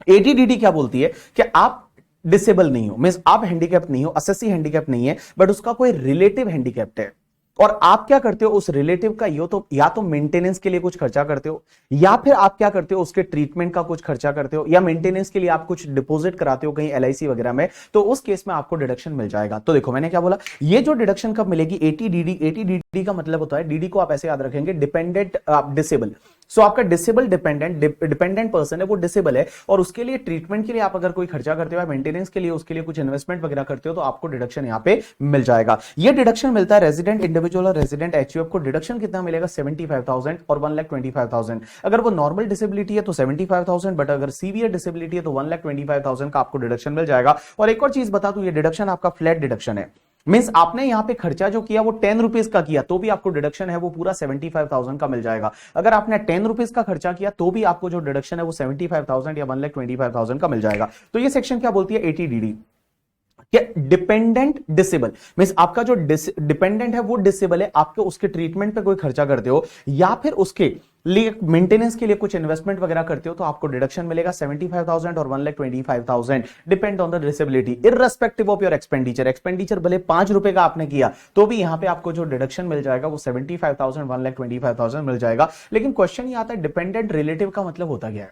एटीडीडी क्या बोलती है कि आप डिसेबल नहीं हो, मींस आप हैंडीकैप नहीं हो, एसएससी हैंडीकैप नहीं है, बट उसका कोई रिलेटिव हैंडीकैप्ड है, और आप क्या करते हो उस रिलेटिव का या तो मेंटेनेंस के लिए कुछ खर्चा करते हो, या फिर आप क्या करते हो उसके ट्रीटमेंट का कुछ खर्चा करते हो, या मेंटेनेंस के लिए आप कुछ डिपॉजिट कराते हो कहीं एलआईसी वगैरह में, तो उस केस में आपको डिडक्शन मिल जाएगा। तो देखो मैंने क्या बोला, ये जो डिडक्शन कब मिलेगी, एटीडीडी। एटीडीडी का मतलब होता है, डीडी को आप ऐसे याद रखेंगे, डिपेंडेंट डिसेबल। सो आपका डिसेबल डिपेंडेंट पर्सन है, वो डिसेबल है, और उसके लिए ट्रीटमेंट के लिए आप अगर कोई खर्चा करते हो, मेंटेनेंस के लिए उसके लिए कुछ इन्वेस्टमेंट वगैरह करते हो, तो आपको डिडक्शन यहां पे मिल जाएगा। ये डिडक्शन मिलता है रेजिडेंट इंडिविजुअल और रेजिडेंट एचयूएफ को। डिडक्शन कितना मिलेगा, 75,000 और 1,25,000। अगर वो नॉर्मल डिसेबिलिटी है तो 75,000, बट अगर सीवियर डिसेबिलिटी है तो 1,25,000 का आपको डिडक्शन मिल जाएगा। और एक और चीज बता दूं, ये डिडक्शन आपका फ्लैट डिडक्शन है, मींस आपने यहां पे खर्चा जो किया वो 10 रुपीज का किया तो भी आपको डिडक्शन है वो पूरा 75,000 का मिल जाएगा। अगर आपने 10 रुपीज का खर्चा किया तो भी आपको जो डिडक्शन है वो 75,000 या 1,25,000 का मिल जाएगा। तो ये सेक्शन क्या बोलती है, एटीडीडी। डिपेंडेंट डिसेबल मींस आपका जो डिपेंडेंट है वो डिसेबल है, आपके उसके ट्रीटमेंट पे कोई खर्चा करते हो या फिर उसके लिए मेंटेनेंस के लिए कुछ इन्वेस्टमेंट वगैरह करते हो तो आपको डिडक्शन मिलेगा 75,000 और 1,25,000 depend on the disability irrespective of your expenditure. Expenditure भले 5 रुपए का आपने किया तो भी यहां पे आपको जो डिडक्शन मिल जाएगा वो 75,000 1,25,000 मिल जाएगा। लेकिन क्वेश्चन ये आता है डिपेंडेंट रिलेटिव का मतलब होता क्या है।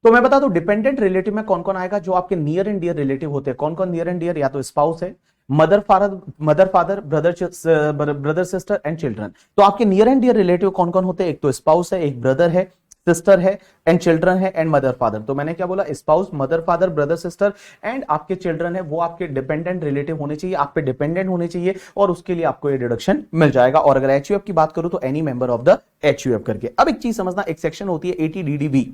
तो मैं बता दूं डिपेंडेंट रिलेटिव में कौन कौन आएगा, जो आपके नियर एंड डियर रिलेटिव होते हैं। कौन कौन नियर एंड डियर, या तो स्पाउस है, mother father brother sister and children. तो आपके नियर एंड डियर रिलेटिव कौन कौन होते हैं, एक तो स्पाउस है, एक ब्रदर है, सिस्टर है एंड चिल्ड्रन है एंड मदर फादर। तो मैंने क्या बोला, spouse, mother father, brother sister and आपके चिल्ड्रन है, वो आपके डिपेंडेंट रिलेटिव होने चाहिए, आप पे डिपेंडेंट होने चाहिए और उसके लिए आपको ये डिडक्शन मिल जाएगा। और अगर एचयूएफ की बात करूं तो any member of the HUF करके। अब एक चीज समझना, एक सेक्शन होती है एटीडीडीबी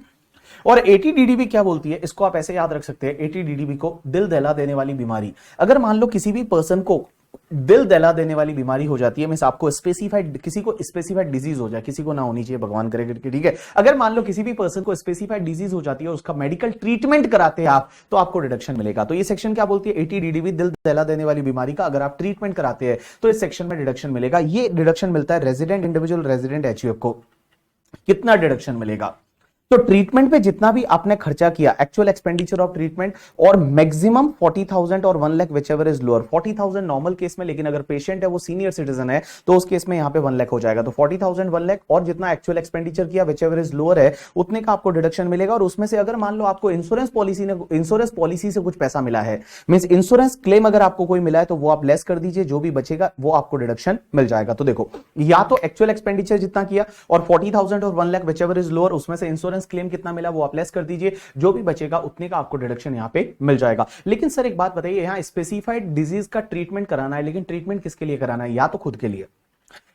और एटीडीडीबी क्या बोलती है, इसको आप ऐसे याद रख सकते हैं। एटीडीडीबी को दिल दहला देने वाली बीमारी। अगर मान लो किसी भी पर्सन को दिल दहला देने वाली बीमारी हो जाती है, मींस आपको स्पेसिफाइड, किसी को स्पेसिफाइड डिजीज हो जाए, किसी को ना होनी चाहिए, भगवान करे कि ठीक है। अगर मान लो किसी भी पर्सन को स्पेसिफाइड डिजीज हो जाती है और उसका मेडिकल ट्रीटमेंट कराते हैं आप, तो आपको डिडक्शन मिलेगा। तो ये सेक्शन क्या बोलती है, एटीडीडीबी दिल दहला देने वाली बीमारी का अगर आप ट्रीटमेंट कराते हैं तो इस सेक्शन में डिडक्शन मिलेगा। ये डिडक्शन मिलता है रेजिडेंट इंडिविजुअल रेजिडेंट एचयूएफ को। कितना डिडक्शन मिलेगा, तो ट्रीटमेंट पे जितना भी आपने खर्चा किया, एक्चुअल एक्सपेंडिचर ऑफ ट्रीटमेंट और मैक्सिमम 40,000 और 1 lakh whichever is lower. 40,000 normal case में, लेकिन अगर पेशेंट है वो सीनियर सिटीजन है तो उस केस में यहां पे 1 लाख हो जाएगा। तो 40,000 1 लाख और जितना एक्चुअल एक्सपेंडिचर किया विच एवर इज लोअर है उतने का आपको डिडक्शन मिलेगा। और उसमें से अगर मान लो आपको इंश्योरेंस पॉलिसी से कुछ पैसा मिला है, मींस इंश्योरेंस क्लेम अगर आपको कोई मिला है तो वो आप लेस कर दीजिए, जो भी बचेगा वो आपको डिडक्शन मिल जाएगा। तो देखो, या तो एक्चुअल एक्सपेंडिचर जितना किया और 40,000 और 1 lakh whichever is lower, उसमें से इंश्योरेंस क्लेम कितना मिला वो आप लेस कर दीजिए, जो भी बचेगा उतने का आपको डिडक्शन यहां पे मिल जाएगा। लेकिन सर एक बात बताइए, यहां स्पेसिफाइड डिजीज का ट्रीटमेंट कराना है, लेकिन ट्रीटमेंट किसके लिए कराना है, या तो खुद के लिए,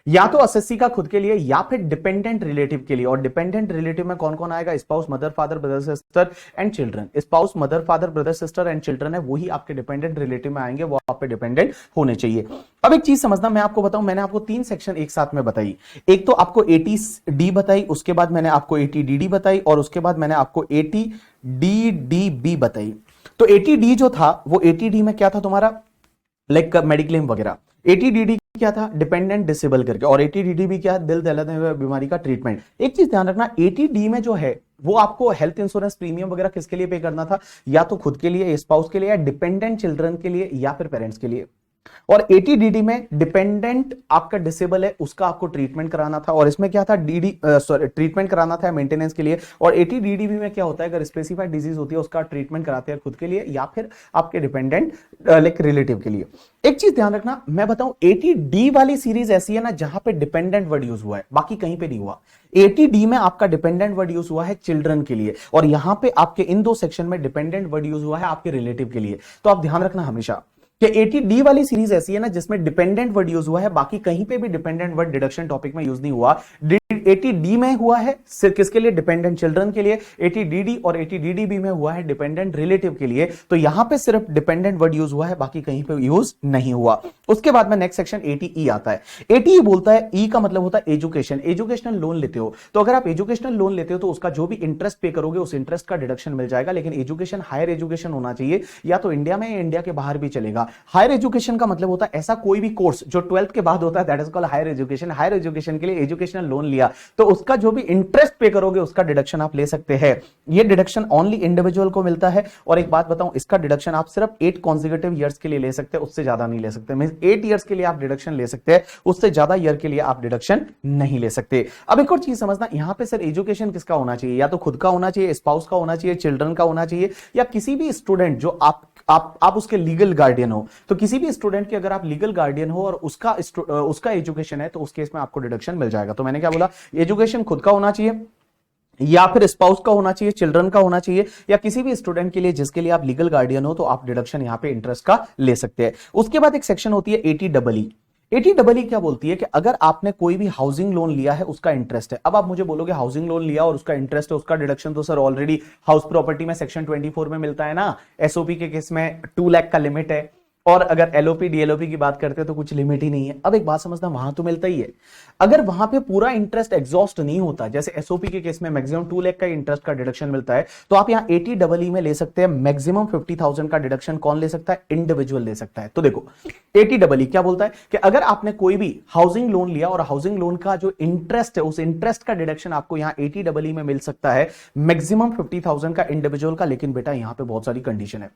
या तो एसएससी का खुद के लिए, या फिर डिपेंडेंट रिलेटिव के लिए। और डिपेंडेंट रिलेटिव में कौन कौन आएगा, spouse, mother father brother sister and children. Spouse, mother father brother sister and children है, वही आपके डिपेंडेंट रिलेटिव में आएंगे, वो आप पे डिपेंडेंट होने चाहिए। अब एक चीज समझना, मैं आपको बताऊं, मैंने आपको 3 सेक्शन एक साथ में बताई। एक तो आपको एटीडी बताई, उसके बाद मैंने आपको एटीडीडी बताई और उसके बाद मैंने आपको एटीडीडीबी बताई। तो एटीडी जो था वो एटीडी में क्या था तुम्हारा, लाइक मेडिक्लेम वगैरह। एटीडीडी क्या था, डिपेंडेंट डिसेबल करके। और एटीडीडी भी क्या है, दिल दहलाने वाली बीमारी का ट्रीटमेंट। एक चीज ध्यान रखना, एटीडी में जो है वो आपको हेल्थ इंश्योरेंस प्रीमियम वगैरह किसके लिए पे करना था, या तो खुद के लिए, स्पाउस के लिए, या डिपेंडेंट चिल्ड्रन के लिए, या फिर पेरेंट्स के लिए। और एटीडीडी में डिपेंडेंट आपका डिसेबल है, उसका आपको ट्रीटमेंट कराना था। और इसमें क्या था, ट्रीटमेंट कराना था मेंटेनेंस के लिए। और एटीडीडीबी में क्या होता है, अगर स्पेसिफाइड डिजीज होती है उसका ट्रीटमेंट कराते हैं खुद के लिए या फिर आपके डिपेंडेंट लाइक रिलेटिव के लिए। एक चीज ध्यान रखना, मैं बताऊं, एटीडी वाली सीरीज ऐसी है ना जहां पे डिपेंडेंट वर्ड यूज हुआ है, बाकी कहीं पे नहीं हुआ। एटीडी में आपका डिपेंडेंट वर्ड यूज हुआ है चिल्ड्रन के लिए, और यहां पे आपके इन 2 सेक्शन में डिपेंडेंट वर्ड यूज हुआ है आपके रिलेटिव के लिए। तो आप ध्यान रखना हमेशा कि एटीडी वाली सीरीज ऐसी है ना जिसमें डिपेंडेंट वर्ड यूज हुआ है, बाकी कहीं पे भी डिपेंडेंट वर्ड डिडक्शन टॉपिक में यूज नहीं हुआ। एटीडी में हुआ है सिर्फ किसके लिए, डिपेंडेंट चिल्ड्रन के लिए। एटीडीडी और एटीडीडीबी में हुआ है डिपेंडेंट रिलेटिव के लिए। तो यहां पे सिर्फ डिपेंडेंट वर्ड यूज हुआ है, बाकी कहीं पे यूज नहीं हुआ। उसके बाद में नेक्स्ट सेक्शन एटीई आता है। एटीई बोलता है, ई का मतलब होता है एजुकेशन। एजुकेशनल लोन लेते हो तो अगर आप एजुकेशनल लोन लेते हो तो उसका जो भी इंटरेस्ट पे करोगे उस इंटरेस्ट का डिडक्शन मिल जाएगा। लेकिन एजुकेशन हायर एजुकेशन होना चाहिए, या तो इंडिया में या इंडिया के बाहर भी चलेगा। हायर एजुकेशन का मतलब होता है ऐसा कोई भी कोर्स जो 12th के बाद होता है, that is called higher education. Higher education के लिए एजुकेशनल लोन लिया तो उसका जो भी इंटरेस्ट पे करोगे उसका डिडक्शन आप ले सकते हैं। ये डिडक्शन ओनली इंडिविजुअल को मिलता है। और एक बात बताऊं, इसका डिडक्शन आप सिर्फ 8 कॉन्जिक्यूटिव ईयर्स के लिए ले सकते हैं, उससे ज्यादा नहीं ले सकते। मींस 8 ईयर्स के लिए आप डिडक्शन ले सकते हैं, उससे ज्यादा ईयर के लिए आप डिडक्शन नहीं ले सकते। अब एक और चीज समझना, यहां पे सर एजुकेशन किसका होना चाहिए, या तो खुद का होना चाहिए, स्पाउस का होना चाहिए, चिल्ड्रन का होना चाहिए, या किसी भी स्टूडेंट जो आप उसके लीगल गार्डियन हो। तो किसी भी स्टूडेंट के अगर आप लीगल गार्डियन हो और उसका एजुकेशन है तो उस केस में आपको डिडक्शन मिल जाएगा। तो मैंने क्या बोला, एजुकेशन खुद का होना चाहिए, या फिर स्पाउस का होना चाहिए, चिल्ड्रन का होना चाहिए, या किसी भी स्टूडेंट के लिए जिसके लिए आप लीगल गार्डियन हो तो आप डिडक्शन यहां पे इंटरेस्ट का ले सकते हैं। उसके बाद एक सेक्शन होती है एटीडबलई। एटीडबलई क्या बोलती है कि अगर आपने कोई भी हाउसिंग लोन लिया है, उसका इंटरेस्ट है। अब आप मुझे बोलोगे हाउसिंग लोन लिया और उसका इंटरेस्ट है, उसका डिडक्शन तो सर ऑलरेडी हाउस प्रॉपर्टी में सेक्शन 24 में मिलता है ना। एसओपी के केस में 2 लाख का लिमिट है, और अगर एलओपी डीएलओपी की बात करते हैं तो कुछ लिमिट ही नहीं है। अब एक बात समझना, वहां तो मिलता ही है, अगर वहां पे पूरा इंटरेस्ट एग्जॉस्ट नहीं होता, जैसे एसओपी के केस में मैक्सिमम 2 लाख का इंटरेस्ट का डिडक्शन मिलता है, तो आप यहां 80 में ले सकते हैं। मैक्सिमम 50,000 का डिडक्शन कौन ले सकता है? इंडिविजुअल ले सकता है। तो देखो 80 क्या बोलता है कि अगर आपने कोई भी हाउसिंग लोन लिया और हाउसिंग लोन का जो इंटरेस्ट है, उस इंटरेस्ट का डिडक्शन आपको यहां 80 में मिल सकता है, मैक्सिमम 50,000 का इंडिविजुअल का। लेकिन बेटा यहां पे बहुत सारी कंडीशन है।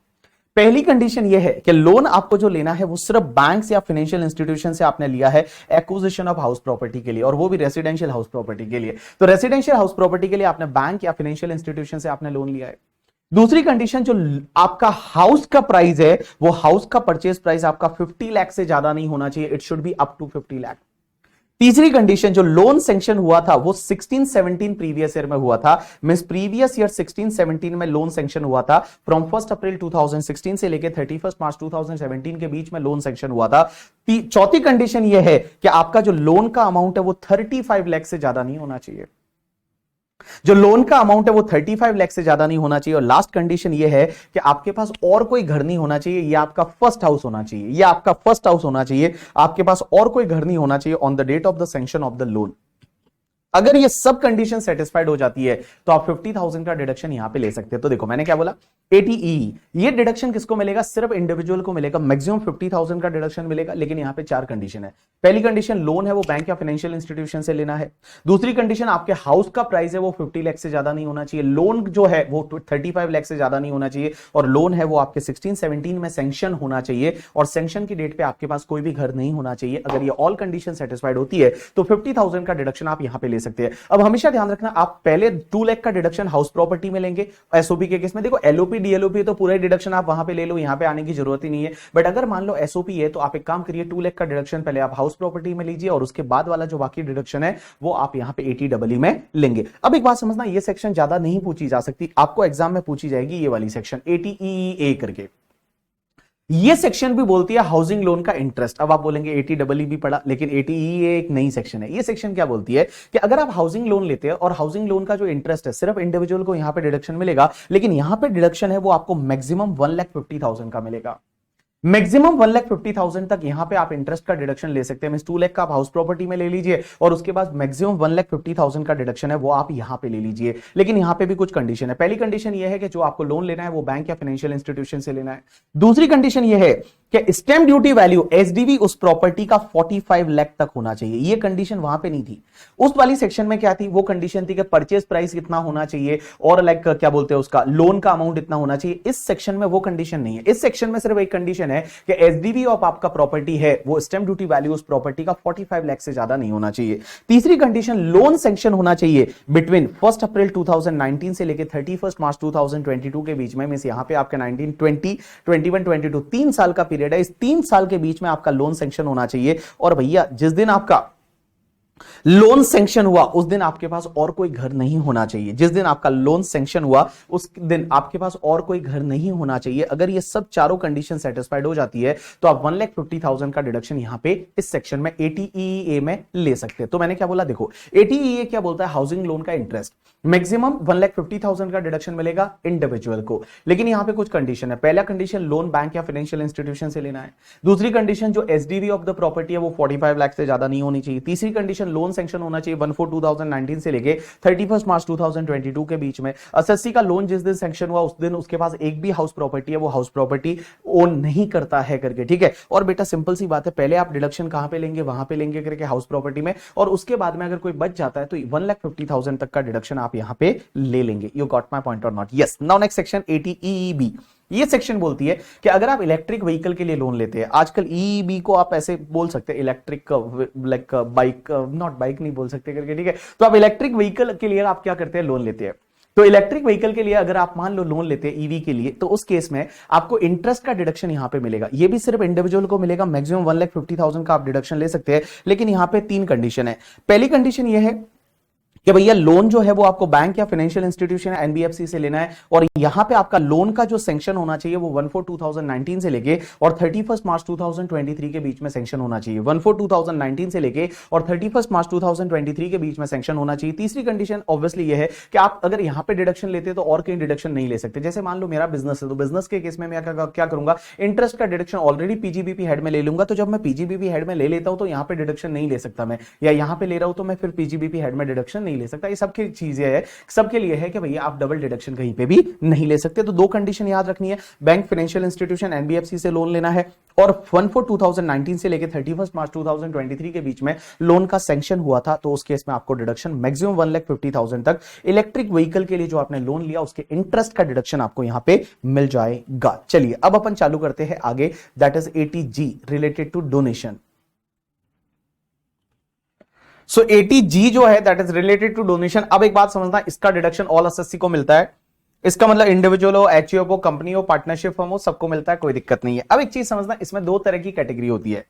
पहली कंडीशन यह है कि लोन आपको जो लेना है वो सिर्फ बैंक्स या फाइनेंशियल इंस्टीट्यूशन से आपने लिया है एक्विजिशन ऑफ हाउस प्रॉपर्टी के लिए, और वो भी रेसिडेंशियल हाउस प्रॉपर्टी के लिए। तो रेसिडेंशियल हाउस प्रॉपर्टी के लिए आपने बैंक या फाइनेंशियल इंस्टीट्यूशन से आपने लोन लिया है। दूसरी कंडीशन, जो आपका हाउस का प्राइस है, वो हाउस का परचेज प्राइस आपका 50 लाख से ज्यादा नहीं होना चाहिए, it should be up to 50 lakh. तीसरी कंडीशन, जो लोन सैंक्शन हुआ था वो 16-17 प्रीवियस ईयर में हुआ था, मींस प्रीवियस ईयर 16-17 में लोन सैंक्शन हुआ था। फ्रॉम 1 अप्रैल 2016 से लेकर 31 मार्च 2017 के बीच में लोन सैंक्शन हुआ था। चौथी कंडीशन यह है कि आपका जो लोन का अमाउंट है वो 35 लाख से ज्यादा नहीं होना चाहिए। जो लोन का अमाउंट है वो 35 लाख से ज्यादा नहीं होना चाहिए। और लास्ट कंडीशन ये है कि आपके पास और कोई घर नहीं होना चाहिए, या आपका फर्स्ट हाउस होना चाहिए, या आपका फर्स्ट हाउस होना चाहिए, आपके पास और कोई घर नहीं होना चाहिए on the date of the sanction of the loan. अगर ये सब कंडीशन सेटिस्फाइड हो जाती है तो आप 50,000 का डिडक्शन यहां पे ले सकते हैं। तो देखो मैंने क्या बोला, 80E, ये डिडक्शन किसको मिलेगा? सिर्फ इंडिविजुअल को मिलेगा, मैक्सिमम 50,000 का डिडक्शन मिलेगा। लेकिन यहां पे 4 कंडीशन है। पहली कंडीशन, लोन है वो बैंक या फाइनेंशियल इंस्टीट्यूशन से लेना है। दूसरी कंडीशन, आपके हाउस का प्राइस है वो 50 लाख से ज्यादा नहीं होना चाहिए। लोन जो है वो 35 लाख से ज्यादा नहीं होना चाहिए। और लोन है वो आपके 16-17 में सैंक्शन होना चाहिए, और सैंक्शन की डेट पे आपके पास कोई भी घर नहीं होना चाहिए। अगर ये ऑल कंडीशन सेटिस्फाइड होती है तो 50,000 का डिडक्शन आप यहां पे ले सकते हैं। अब हमेशा ध्यान रखना, आप पहले 2 लाख का डिडक्शन हाउस प्रॉपर्टी में लेंगे। एसओपी के केस में देखो, एलओपी डीएलओपी तो पूरा डिडक्शन आप वहां पे ले लो, यहां पे आने की जरूरत ही नहीं है। बट अगर मान लो एसओपी है तो आप एक काम करिए, 2 लाख का डिडक्शन पहले आप हाउस प्रॉपर्टी में लीजिए, और उसके बाद वाला जो बाकी डिडक्शन है वो आप यहां पे 80 में लेंगे। अब एक बात समझना, ये सेक्शन ज्यादा नहीं पूछी जा सकती, आपको एग्जाम में पूछी जाएगी ये वाली सेक्शन 80EE करके। ये सेक्शन भी बोलती है हाउसिंग लोन का इंटरेस्ट। अब आप बोलेंगे 80EE भी पढ़ा, लेकिन 80E एक नई सेक्शन है। ये सेक्शन क्या बोलती है कि अगर आप हाउसिंग लोन लेते हैं और हाउसिंग लोन का जो इंटरेस्ट है सिर्फ इंडिविजुअल को यहां पे डिडक्शन मिलेगा, लेकिन यहां पे डिडक्शन है वो आपको मैक्सिमम 1,50,000 का मिलेगा। मैक्सिमम 1,50,000 तक यहां पे आप इंटरेस्ट का डिडक्शन ले सकते हैं। मींस 2 लाख का आप हाउस प्रॉपर्टी में ले लीजिए, और उसके बाद मैक्सिमम 1,50,000 का डिडक्शन है वो आप यहां पे ले लीजिए। लेकिन यहां पे भी कुछ कंडीशन है। पहली कंडीशन यह है कि जो आपको लोन लेना है वो बैंक या फाइनेंशियल इंस्टीट्यूशन से लेना है। दूसरी कंडीशन यह है कि स्टैंप ड्यूटी वैल्यू एसडीवी उस प्रॉपर्टी का 45 लाख तक होना चाहिए। ये कंडीशन वहां पे नहीं थी। उस वाली सेक्शन में क्या थी? वो कंडीशन थी कि परचेज प्राइस इतना होना चाहिए, और लाइक क्या बोलते हैं उसका, लोन का अमाउंट इतना होना चाहिए। इस सेक्शन में वो कंडीशन नहीं है। इस सेक्शन में सिर्फ एक कंडीशन है कि एसडीवी ऑफ आपका प्रॉपर्टी है वो स्टैंप ड्यूटी वैल्यू उस प्रॉपर्टी का 45 लाख से ज्यादा नहीं होना चाहिए। तीसरी कंडीशन, लोन सैंक्शन होना चाहिए बिटवीन 1 अप्रैल 2019 से लेकर 31 मार्च 2022 के बीच में। मींस यहां पे आपके 19, 20, 21, 22 3 साल का पीरियड है। इस 3 साल के बीच में आपका लोन सैंक्शन होना चाहिए। और भैया जिस दिन आपका लोन सैंक्शन हुआ उस दिन आपके पास और कोई घर नहीं होना चाहिए। जिस दिन आपका लोन सैंक्शन हुआ उस दिन आपके पास और कोई घर नहीं होना चाहिए। अगर ये सब चारों कंडीशन सेटिस्फाइड हो जाती है तो आप 1,50,000 का डिडक्शन यहां पे इस सेक्शन में 80EE में ले सकते हैं। तो मैंने क्या बोला, देखो 80EE क्या बोलता है, हाउसिंग लोन का इंटरेस्ट मैक्सिमम 1,50,000 का डिडक्शन मिलेगा इंडिविजुअल को। लेकिन यहां पे कुछ कंडीशन है। पहला कंडीशन, लोन बैंक या फाइनेंशियल इंस्टीट्यूशन से लेना है। दूसरी कंडीशन, जो एसडीवी ऑफ द प्रॉपर्टी है वो 45 लाख से ज्यादा नहीं होनी चाहिए। तीसरी कंडीशन, लोन सैंक्शन होना चाहिए 1/4/2019 से लेके 31 मार्च 2022 के बीच में। एसएससी का लोन जिस दिन सैंक्शन हुआ उस दिन उसके पास एक भी हाउस प्रॉपर्टी है वो हाउस प्रॉपर्टी ओन नहीं करता है करके, ठीक है। और बेटा सिंपल सी बात है, पहले आप डिडक्शन कहां पे लेंगे, वहां पे लेंगे करके हाउस प्रॉपर्टी में, और उसके बाद में अगर कोई बच जाता है तो 1,50,000 तक का डिडक्शन आप यहां पे ले लेंगे। यू गॉट माय पॉइंट और not? Yes. Now next section 80EEB। ये सेक्शन बोलती है कि अगर आप इलेक्ट्रिक व्हीकल के लिए लोन लेते हैं, आजकल ईबी को आप ऐसे बोल सकते हैं electric like bike, not bike नहीं बोल सकते करके, ठीक है। तो आप इलेक्ट्रिक व्हीकल के लिए आप क्या करते हैं, लोन लेते हैं। तो इलेक्ट्रिक व्हीकल के लिए अगर आप मान लो लोन लेते हैं ईवी के लिए, तो उस केस में आपको इंटरेस्ट का डिडक्शन यहां पे मिलेगा। ये भी सिर्फ इंडिविजुअल को मिलेगा, मैक्सिमम 1,50,000 का आप डिडक्शन ले सकते हैं। लेकिन यहां पे 3 कंडीशन है। पहली कंडीशन ये है कि भैया लोन जो है वो आपको बैंक या फाइनेंशियल इंस्टीट्यूशन एनबीएफसी से लेना है और यहां पे आपका लोन का जो सैंक्शन होना चाहिए वो 1/4/2019 से लेके और 31 मार्च 2023 के बीच में सैंक्शन होना चाहिए। 1/4/2019 से लेके और 31 मार्च 2023 के बीच में सैंक्शन होना चाहिए। तीसरी कंडीशन ऑब्वियसली ये है कि आप अगर यहां पे डिडक्शन लेते तो और कहीं डिडक्शन नहीं ले सकते। जैसे मान लो मेरा बिजनेस है तो बिजनेस के केस में मैं क्या करूंगा, इंटरेस्ट का डिडक्शन ऑलरेडी पीजीबीपी हेड में ले लूंगा। तो जब मैं पीजीबीपी हेड में ले लेता हूं तो यहां पे डिडक्शन नहीं ले सकता मैं, या यहां पे ले रहा हूं तो मैं फिर पीजीबीपी हेड में डिडक्शन नहीं ले सकता। ये सबकी चीजें है, सबके लिए है कि भैया आप डबल डिडक्शन कहीं पे भी नहीं ले सकते। तो दो कंडीशन याद रखनी है, बैंक फाइनेंशियल इंस्टीट्यूशन एनबीएफसी से लोन लेना है और 1/4/2019 से लेकर 31 मार्च 2023 के बीच में लोन का सैंक्शन हुआ था, तो उस केस में आपको डिडक्शन मैक्सिमम 1,50,000 तक इलेक्ट्रिक व्हीकल के लिए जो आपने लोन लिया उसके इंटरेस्ट का डिडक्शन आपको यहां पे मिल जाएगा। चलिए अब अपन चालू करते हैं आगे, that is 80G related to donation. So 80G जो है that is related to donation. अब एक बात समझना, इसका डिडक्शन ऑल एसएससी को मिलता है। इसका मतलब इंडिविजुअल हो, एचयूएफ हो, कंपनी हो, पार्टनरशिप फर्म हो, सबको मिलता है, कोई दिक्कत नहीं है। अब एक चीज समझना, इसमें दो तरह की कैटेगरी होती है,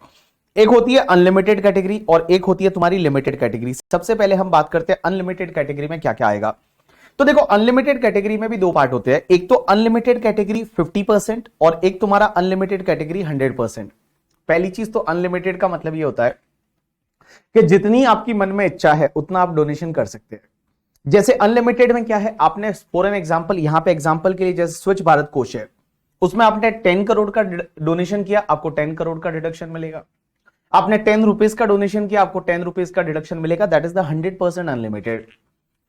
एक होती है अनलिमिटेड कैटेगरी और एक होती है तुम्हारी लिमिटेड कैटेगरी। सबसे पहले हम बात करते हैं अनलिमिटेड कैटेगरी में क्या क्या आएगा। तो देखो अनलिमिटेड कैटेगरी में भी दो पार्ट होते हैं, एक तो अनलिमिटेड कैटेगरी 50% और एक तुम्हारा अनलिमिटेड कैटेगरी 100%। पहली चीज तो अनलिमिटेड का मतलब ये होता है कि जितनी आपकी मन में इच्छा है उतना आप डोनेशन कर सकते हैं। जैसे अनलिमिटेड में क्या है, आपने फॉर एन एग्जांपल, यहां पे एग्जांपल के लिए जैसे स्वच्छ भारत कोष है, उसमें आपने 10 करोड़ का डोनेशन किया, आपको 10 करोड़ का डिडक्शन मिलेगा। आपने 10 रुपीज का डोनेशन किया, आपको 10 रुपीज का डिडक्शन मिलेगा। That is the 100% unlimited.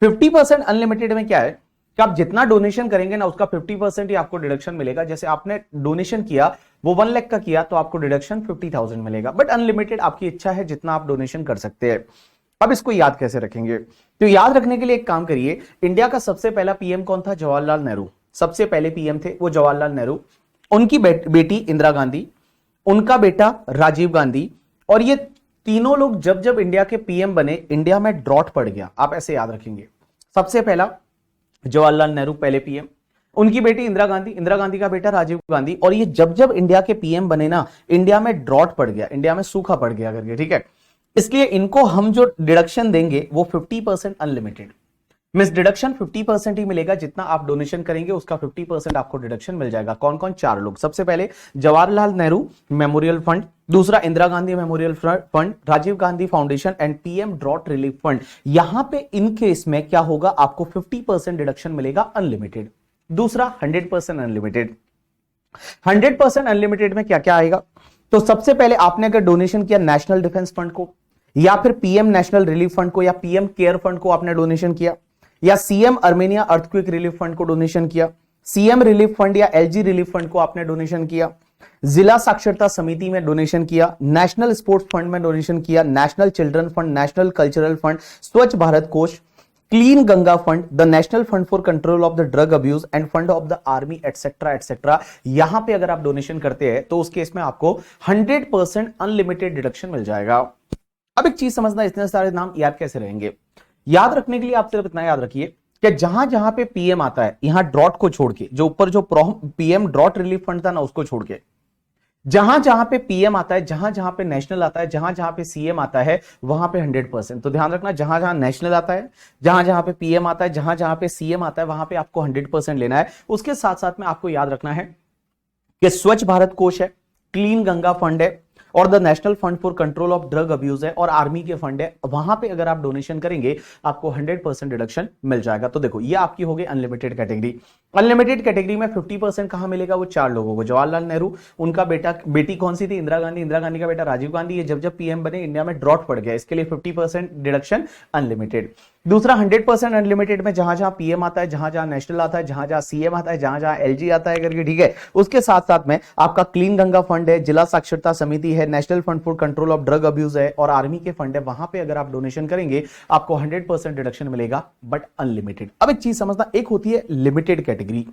50% unlimited में क्या है कि आप जितना डोनेशन करेंगे ना उसका 50% ही आपको डिडक्शन मिलेगा। जैसे आपने डोनेशन किया वो 1 लाख का किया तो आपको डिडक्शन 50,000 मिलेगा। बट अनलिमिटेड आपकी इच्छा है, जितना आप डोनेशन कर सकते हैं। अब इसको याद कैसे रखेंगे, तो याद रखने के लिए एक काम करिए, इंडिया का सबसे पहला पीएम कौन था? जवाहरलाल नेहरू। सबसे पहले पीएम थे वो जवाहरलाल नेहरू, उनकी बेटी इंदिरा गांधी, उनका बेटा राजीव गांधी, और ये तीनों लोग जब जब इंडिया के पीएम बने, इंडिया में ड्रॉट पड़ गया। आप ऐसे याद रखेंगे, सबसे पहला जवाहरलाल नेहरू पहले पीएम, उनकी बेटी इंदिरा गांधी, इंदिरा गांधी का बेटा राजीव गांधी, और ये जब जब इंडिया के पीएम बने ना, इंडिया में ड्रॉट पड़ गया, इंडिया में सूखा पड़ गया करके, ठीक है। इसलिए इनको हम जो डिडक्शन देंगे वो 50% अनलिमिटेड, मिस डिडक्शन 50% ही मिलेगा। जितना आप डोनेशन करेंगे उसका 50% आपको डिडक्शन मिल जाएगा। कौन कौन? 4 लोग। सबसे पहले जवाहरलाल नेहरू मेमोरियल फंड, दूसरा Indira Gandhi memorial fund, Rajiv Gandhi foundation and PM drought relief fund. यहां पे इन केस में क्या होगा, आपको 50% डिडक्शन मिलेगा अनलिमिटेड। दूसरा 100% अनलिमिटेड। 100% अनलिमिटेड में क्या क्या आएगा, तो सबसे पहले आपने अगर डोनेशन किया नेशनल डिफेंस फंड को, या फिर पीएम नेशनल रिलीफ फंड को, या पीएम केयर फंड को आपने डोनेशन किया, या CM Armenia earthquake relief fund को डोनेशन किया, सीएम रिलीफ फंड या एलजी रिलीफ फंड को आपने डोनेशन किया, जिला साक्षरता समिति में डोनेशन किया, नेशनल स्पोर्ट्स फंड में डोनेशन किया, national children fund, national cultural fund, स्वच्छ भारत कोष, clean Ganga fund, the national fund for control of the drug abuse end fund of the army, etcetera etcetera. यहां पे अगर आप डोनेशन करते हैं तो उस केस में आपको 100% अनलिमिटेड डिडक्शन मिल जाएगा। अब एक चीज समझना, इतने सारे नाम याद कैसे रहेंगे? याद रखने के लिए आप सिर्फ इतना याद रखिए कि जहां जहां पे पीएम आता है, यहां ड्रॉट को छोड़ के, जो ऊपर जो पीएम ड्रॉट रिलीफ फंड था ना उसको छोड़ के, जहां जहां पे पीएम आता है, जहां जहां पे नेशनल आता है, जहां जहां पे सीएम आता है, वहां पे 100%। तो ध्यान रखना, जहां जहां नेशनल आता है, जहां जहां पे पीएम आता है, जहां जहां पे सीएम आता है, वहां पे आपको 100% लेना है। उसके साथ साथ में आपको याद रखना है कि स्वच्छ भारत कोष है, क्लीन गंगा फंड है, और the national fund for control of drug abuse है, और आर्मी के फंड है। वहां पे अगर आप डोनेशन करेंगे आपको 100% डिडक्शन मिल जाएगा। तो देखो ये आपकी हो गई अनलिमिटेड कैटेगरी। अनलिमिटेड कैटेगरी में 50% कहां मिलेगा? वो 4 लोगों को, जवाहरलाल नेहरू, उनका बेटी कौन सी थी? इंदिरा गांधी, इंदिरा गांधी का बेटा राजीव गांधी। ये जब जब पीएम बने इंडिया में ड्रॉट पड़ गया, इसके लिए 50% डिडक्शन अनलिमिटेड। दूसरा 100% अनलिमिटेड में जहां जहां पीएम आता है, जहां जहां नेशनल आता है, जहां जहां सीएम आता है, जहां जहां एलजी आता है करके, ठीक है। उसके साथ साथ में आपका क्लीन गंगा फंड है, जिला साक्षरता समिति है, national fund for control of drug abuse है, और आर्मी के फंड है। वहां पे अगर आप डोनेशन करेंगे आपको 100% डिडक्शन मिलेगा, बट अनलिमिटेड। अब एक चीज समझना, एक होती है लिमिटेड कैटेगरी।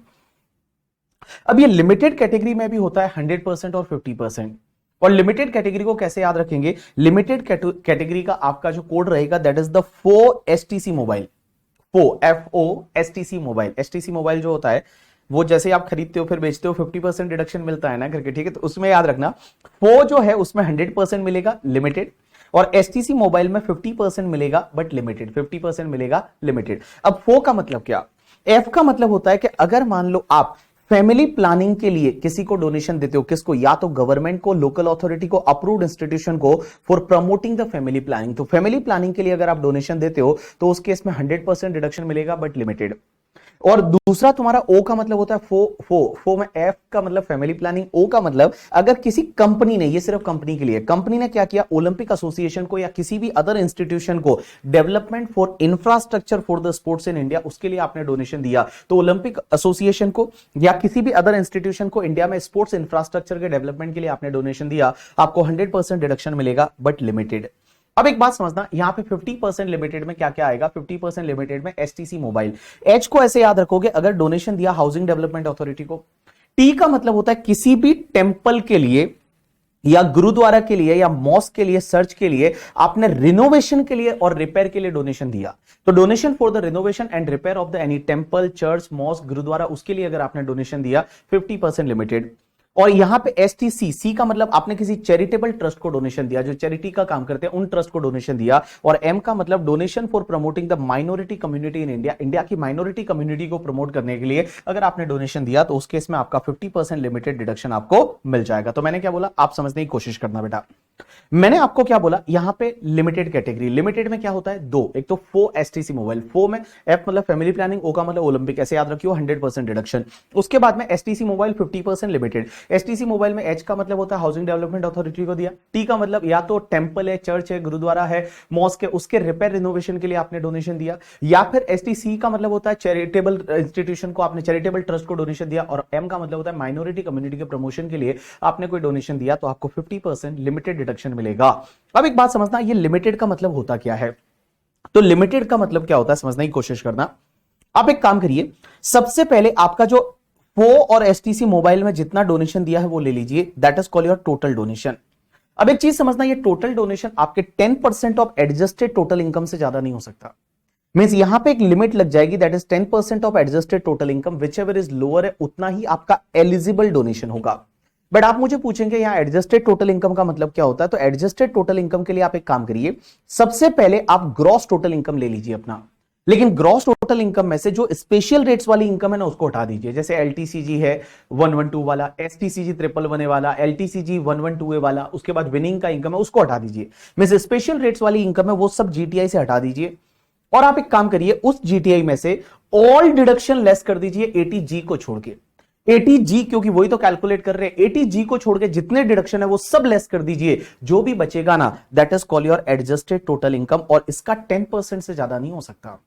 अब ये लिमिटेड कैटेगरी में भी होता है 100% और 50%। और लिमिटेड कैटेगरी को कैसे याद रखेंगे? लिमिटेड कैटेगरी का आपका जो कोड रहेगा that is the FOSTC mobile. FOSTC mobile. STC mobile जो होता है वो जैसे आप खरीदते हो फिर बेचते हो 50% डिडक्शन मिलता है ना करके, ठीक है। तो उसमें याद रखना, फो जो है उसमें 100% मिलेगा लिमिटेड, और एसटीसी मोबाइल में 50% मिलेगा बट लिमिटेड, 50% मिलेगा लिमिटेड। अब फो का मतलब क्या, एफ का मतलब होता है कि अगर मान लो आप फैमिली प्लानिंग के लिए किसी को डोनेशन देते हो, किसको, या तो गवर्नमेंट को, लोकल अथॉरिटी को, अप्रूव्ड इंस्टीट्यूशन को, for promoting the family planning, तो फैमिली प्लानिंग के लिए अगर आप डोनेशन देते हो तो उस केस में 100% डिडक्शन मिलेगा बट लिमिटेड। और दूसरा तुम्हारा ओ का मतलब होता है फो में एफ का मतलब फैमिली प्लानिंग, ओ का मतलब अगर किसी कंपनी ने, ये सिर्फ कंपनी के लिए, कंपनी ने क्या किया, ओलंपिक एसोसिएशन को या किसी भी अदर इंस्टीट्यूशन को development for infrastructure for the sports in India, उसके लिए आपने डोनेशन दिया, तो ओलंपिक एसोसिएशन को या किसी भी अदर इंस्टीट्यूशन को इंडिया में स्पोर्ट्स इंफ्रास्ट्रक्चर के डेवलपमेंट के लिए आपने डोनेशन दिया, आपको 100% डिडक्शन मिलेगा बट लिमिटेड। अब एक बात समझना, यहां पे 50% लिमिटेड में क्या क्या आएगा, 50% लिमिटेड में एसटीसी मोबाइल, एच को ऐसे याद रखोगे अगर डोनेशन दिया हाउसिंग डेवलपमेंट अथॉरिटी को, टी का मतलब होता है किसी भी टेंपल के लिए या गुरुद्वारा के लिए या मॉस्क के लिए, सर्च के लिए आपने रिनोवेशन के लिए और रिपेयर के लिए डोनेशन दिया, तो donation for the renovation and repair of the any temple, church, mosque, gurdwara, उसके लिए अगर आपने डोनेशन दिया 50% लिमिटेड। और यहां पे एसटीसी, सी का मतलब आपने किसी चैरिटेबल ट्रस्ट को डोनेशन दिया, जो चैरिटी का काम करते हैं उन ट्रस्ट को डोनेशन दिया, और एम का मतलब donation for promoting the minority community in India, India की माइनॉरिटी कम्युनिटी को प्रमोट करने के लिए अगर आपने डोनेशन दिया तो उस केस में आपका 50% लिमिटेड डिडक्शन आपको मिल जाएगा। तो मैंने क्या बोला, आप समझने की कोशिश करना बेटा, मैंने आपको क्या बोला, यहां पे लिमिटेड कैटेगरी, लिमिटेड में क्या होता है, दो, एक तो फो एसटीसी मोबाइल, फो में एफ मतलब फैमिली प्लानिंग, ओ का मतलब ओलंपिक, ऐसे याद रखियो 100% डिडक्शन। उसके बाद में STC mobile 50% limited, STC mobile में एच का मतलब होता है हाउसिंग डेवलपमेंट अथॉरिटी को दिया, टी का मतलब या तो टेंपल है, चर्च है, गुरुद्वारा है, मॉस्क है, उसके रिपेयर रिनोवेशन के लिए आपने डोनेशन दिया, या फिर एसटीसी का मतलब होता है चैरिटेबल इंस्टीट्यूशन को, आपने चैरिटेबल ट्रस्ट को डोनेशन दिया, और एम का मतलब होता है माइनॉरिटी कम्युनिटी के प्रमोशन के लिए आपने कोई डोनेशन दिया, तो आपको 50% लिमिटेड डिडक्शन मिलेगा। अब एक बात समझना, ये लिमिटेड का मतलब होता क्या है, तो लिमिटेड का मतलब क्या होता है समझने की कोशिश करना। आप एक काम करिए, सबसे पहले आपका जो फो और एसटीसी मोबाइल में जितना डोनेशन दिया है वो ले लीजिए, that is called your total donation. अब एक चीज समझना, ये टोटल डोनेशन आपके 10% ऑफ एडजस्टेड टोटल इनकम से ज्यादा नहीं हो सकता, मींस यहां पे एक लिमिट लग जाएगी, that is 10% of adjusted total income, which ever is lower है उतना ही आपका एलिजिबल डोनेशन होगा। बट आप मुझे पूछेंगे यहां एडजस्टेड टोटल इनकम का मतलब क्या होता है, तो एडजस्टेड टोटल इनकम के लिए आप एक काम करिए, सबसे पहले आप ग्रॉस टोटल इनकम ले लीजिए अपना, लेकिन ग्रॉस टोटल इनकम में से जो स्पेशल रेट्स वाली इनकम है ना उसको हटा दीजिए, जैसे एलटीसीजी है 112 वाला, एसटीसीजी 111 वाला, एलटीसीजी 112 वाला, उसके बाद विनिंग का इनकम है उसको हटा दीजिए, मींस स्पेशल रेट्स वाली इनकम है वो सब जीटीआई से हटा दीजिए, और आप एक काम करिए उस जीटीआई में से ऑल डिडक्शन लेस कर दीजिए एटीजी को छोड़ के, एटीजी क्योंकि वही तो कैलकुलेट कर रहे हैं, एटीजी को छोड़ के जितने डिडक्शन है वो सब लेस कर दीजिए, जो भी बचेगा ना that is call your adjusted total income, और इसका 10% से ज्यादा नहीं हो सकता।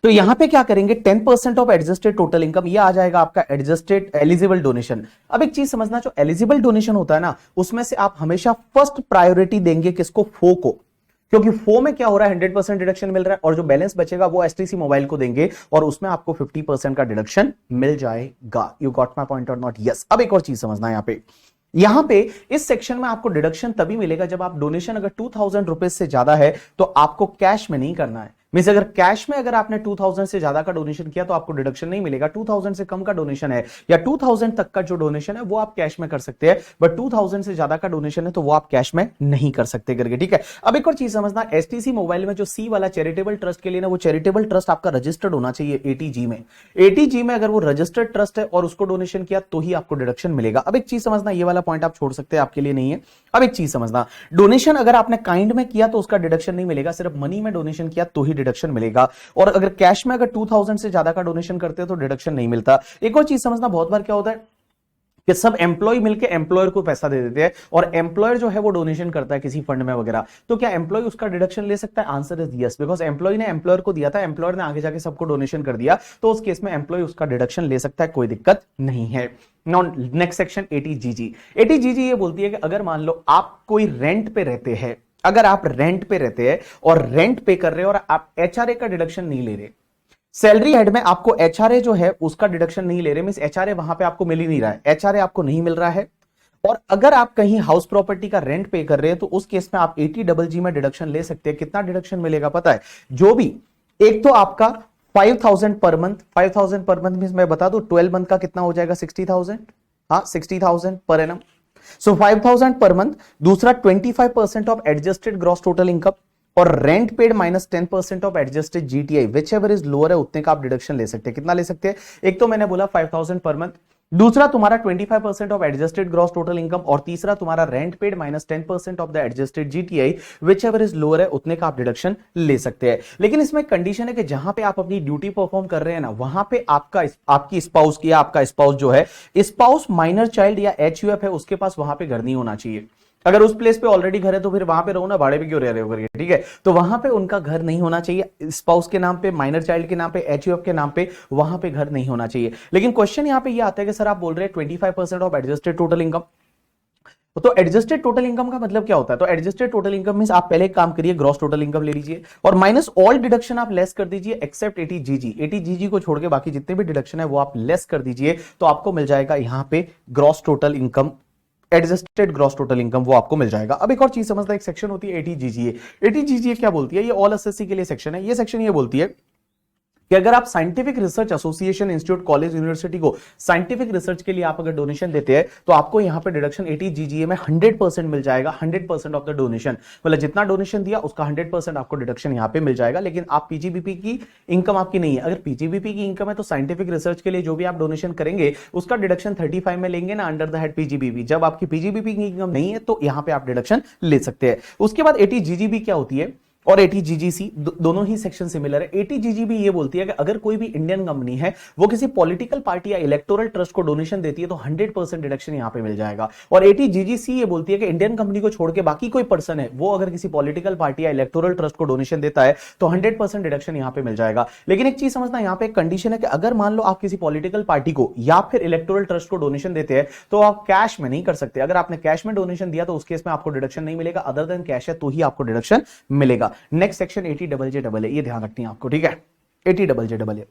तो यहां पे क्या करेंगे, 10% ऑफ एडजस्टेड टोटल इनकम, ये आ जाएगा आपका एडजस्टेड एलिजिबल डोनेशन। अब एक चीज समझना, जो एलिजिबल डोनेशन होता है ना उसमें से आप हमेशा फर्स्ट प्रायोरिटी देंगे किसको, फो को, क्योंकि फो में क्या हो रहा है 100% डिडक्शन मिल रहा है, और जो बैलेंस बचेगा वो एसटीसी मोबाइल को देंगे और उसमें आपको 50% का डिडक्शन मिल जाएगा। यू गॉट माय पॉइंट और नॉट? यस। अब एक और चीज समझना है, यहां पे इस सेक्शन में आपको डिडक्शन तभी मिलेगा जब आप डोनेशन अगर 2000 रुपए से ज्यादा है तो आपको कैश में नहीं करना है, मींस अगर कैश में अगर आपने 2000 से ज्यादा का डोनेशन किया तो आपको डिडक्शन नहीं मिलेगा। 2000 से कम का डोनेशन है या 2000 तक का जो डोनेशन है वो आप कैश में कर सकते हैं, बट 2000 से ज्यादा का डोनेशन है तो वो आप कैश में नहीं कर सकते करके, ठीक है। अब एक और चीज समझना, एसटीसी मोबाइल में जो सी वाला चैरिटेबल ट्रस्ट के लिए ना, वो चैरिटेबल ट्रस्ट आपका रजिस्टर्ड होना चाहिए एटीजी में, एटीजी में अगर वो रजिस्टर्ड ट्रस्ट है और उसको डोनेशन किया तो ही आपको डिडक्शन मिलेगा। अब एक चीज समझना, ये वाला पॉइंट आप छोड़ सकते हैं, आपके लिए नहीं है। अब एक चीज समझना, डोनेशन अगर आपने काइंड में किया तो उसका डिडक्शन नहीं मिलेगा, सिर्फ मनी में डोनेशन किया तो ही डिडक्शन मिलेगा, और अगर कैश में अगर 2000 से ज्यादा का डोनेशन करते हैं तो डिडक्शन नहीं मिलता। एक और चीज समझना, बहुत बार क्या होता है कि सब एम्प्लॉय मिलकर एम्प्लॉयर को पैसा दे देते हैं और एम्प्लॉयर जो है वो डोनेशन करता है किसी फंड में वगैरह, तो क्या एम्प्लॉय उसका डिडक्शन ले सकता है? Answer is yes, because employ ने एम्प्लॉयर को दिया था, एम्प्लॉयर ने आगे जाके सबको डोनेशन कर दिया, तो उस केस में एम्प्लॉय उसका डिडक्शन ले सकता है, कोई दिक्कत नहीं है। Next section एटीजीजी। एटीजीजी ये बोलती है कि अगर मान लो आप कोई रेंट पे रहते हैं, अगर आप रेंट पे रहते हैं और रेंट पे कर रहे हैं और आप एचआरए का डिडक्शन नहीं ले रहे, सैलरी हेड में आपको एचआरए जो है उसका डिडक्शन नहीं ले रहे, मींस एचआरए वहां पे आपको मिल ही नहीं रहा है, एचआरए आपको नहीं मिल रहा है, और अगर आप कहीं हाउस प्रॉपर्टी का रेंट पे कर रहे हैं तो उस केस में आप 80GG में डिडक्शन ले सकते हैं। कितना डिडक्शन मिलेगा पता है? जो भी, एक तो आपका 5000 per month, 5000 per month means मैं बता दूं 12 मंथ का कितना हो जाएगा, 60,000, हाँ 60,000 पर एनम। सो 5,000 पर मंथ। दूसरा 25% of adjusted gross total income, और rent paid minus 10% of adjusted GTI, whichever is lower है उतने का आप डिडक्शन ले सकते हैं। कितना ले सकते हैं? एक तो मैंने बोला 5,000 पर मंथ, दूसरा तुम्हारा 25% of adjusted gross total income, और तीसरा तुम्हारा rent paid minus 10% of the adjusted GTI, whichever is lower है उतने का आप डिडक्शन ले सकते हैं। लेकिन इसमें कंडीशन है कि जहां पे आप अपनी ड्यूटी परफॉर्म कर रहे हैं ना, वहां पे आपकी स्पाउस या आपका स्पाउस जो है, स्पाउस माइनर चाइल्ड या एचयूएफ है, उसके पास वहां पे घर नहीं होना चाहिए। अगर उस प्लेस पे ऑलरेडी घर है तो फिर वहां पे रहो ना, भाड़े पे क्यों रह रहे हो करके, ठीक है। तो वहां पे उनका घर नहीं होना चाहिए, स्पाउस के नाम पे, माइनर चाइल्ड के नाम पे, एचयूएफ के नाम पे, वहां पे घर नहीं होना चाहिए। लेकिन क्वेश्चन यहां पे ये आता है कि सर आप बोल रहे हैं 25% ऑफ एडजस्टेड टोटल इनकम, तो एडजस्टेड टोटल इनकम का मतलब क्या होता है? तो एडजस्टेड टोटल इनकम मींस आप पहले एक काम करिए, ग्रॉस टोटल इनकम ले लीजिए और माइनस ऑल डिडक्शन आप लेस कर दीजिए एक्सेप्ट 80जीजी। 80जीजी को छोड़ के बाकी जितने भी डिडक्शन है वो आप लेस कर दीजिए, तो आपको मिल जाएगा यहां पे gross total income, adjusted gross total income, वो आपको मिल जाएगा। अब एक और चीज समझना, एक सेक्शन होती है 80जीजीए। 80जीजीए क्या बोलती है? ये ऑल एसएससी के लिए सेक्शन है। ये सेक्शन ये बोलती है कि अगर आप scientific research association, institute, college, university को साइंटिफिक रिसर्च के लिए आप अगर डोनेशन देते हैं तो आपको यहां पे डिडक्शन 80जीजीए में 100% मिल जाएगा। 100% ऑफ द डोनेशन, मतलब जितना डोनेशन दिया उसका 100% आपको डिडक्शन यहां पे मिल जाएगा। लेकिन आप पीजीबीपी की इनकम आपकी नहीं है, अगर पीजीबीपी की इनकम है तो साइंटिफिक रिसर्च के लिए जो भी आप डोनेशन करेंगे उसका डिडक्शन 35 में लेंगे ना, अंडर द हेड पीजीबीपी। जब आपकी पीजीबीपी की इनकम नहीं है तो यहां पे आप डिडक्शन ले सकते हैं। उसके बाद 80जीजीबी क्या होती है और 80जीजीसी, दोनों ही सेक्शन सिमिलर है। 80जीजीबी ये बोलती है कि अगर कोई भी इंडियन कंपनी है वो किसी पॉलिटिकल पार्टी या इलेक्टोरल ट्रस्ट को डोनेशन देती है तो 100% डिडक्शन यहां पे मिल जाएगा। और 80जीजीसी ये बोलती है कि इंडियन कंपनी को छोड़ के बाकी कोई पर्सन है वो अगर किसी पॉलिटिकल पार्टी या इलेक्टोरल ट्रस्ट को डोनेशन देता है तो 100% डिडक्शन यहां पे मिल जाएगा। लेकिन एक चीज समझना, यहां पे एक कंडीशन है कि अगर मान लो आप किसी पॉलिटिकल पार्टी को या फिर इलेक्टोरल ट्रस्ट को डोनेशन देते हैं तो आप कैश में नहीं कर सकते। अगर आपने कैश में डोनेशन दिया तो उस केस में आपको डिडक्शन नहीं मिलेगा, अदर देन कैश है तो ही आपको डिडक्शन मिलेगा। नेक्स्ट सेक्शन 80JJAA, ये ध्यान रखनी है आपको, ठीक है। 80JJAA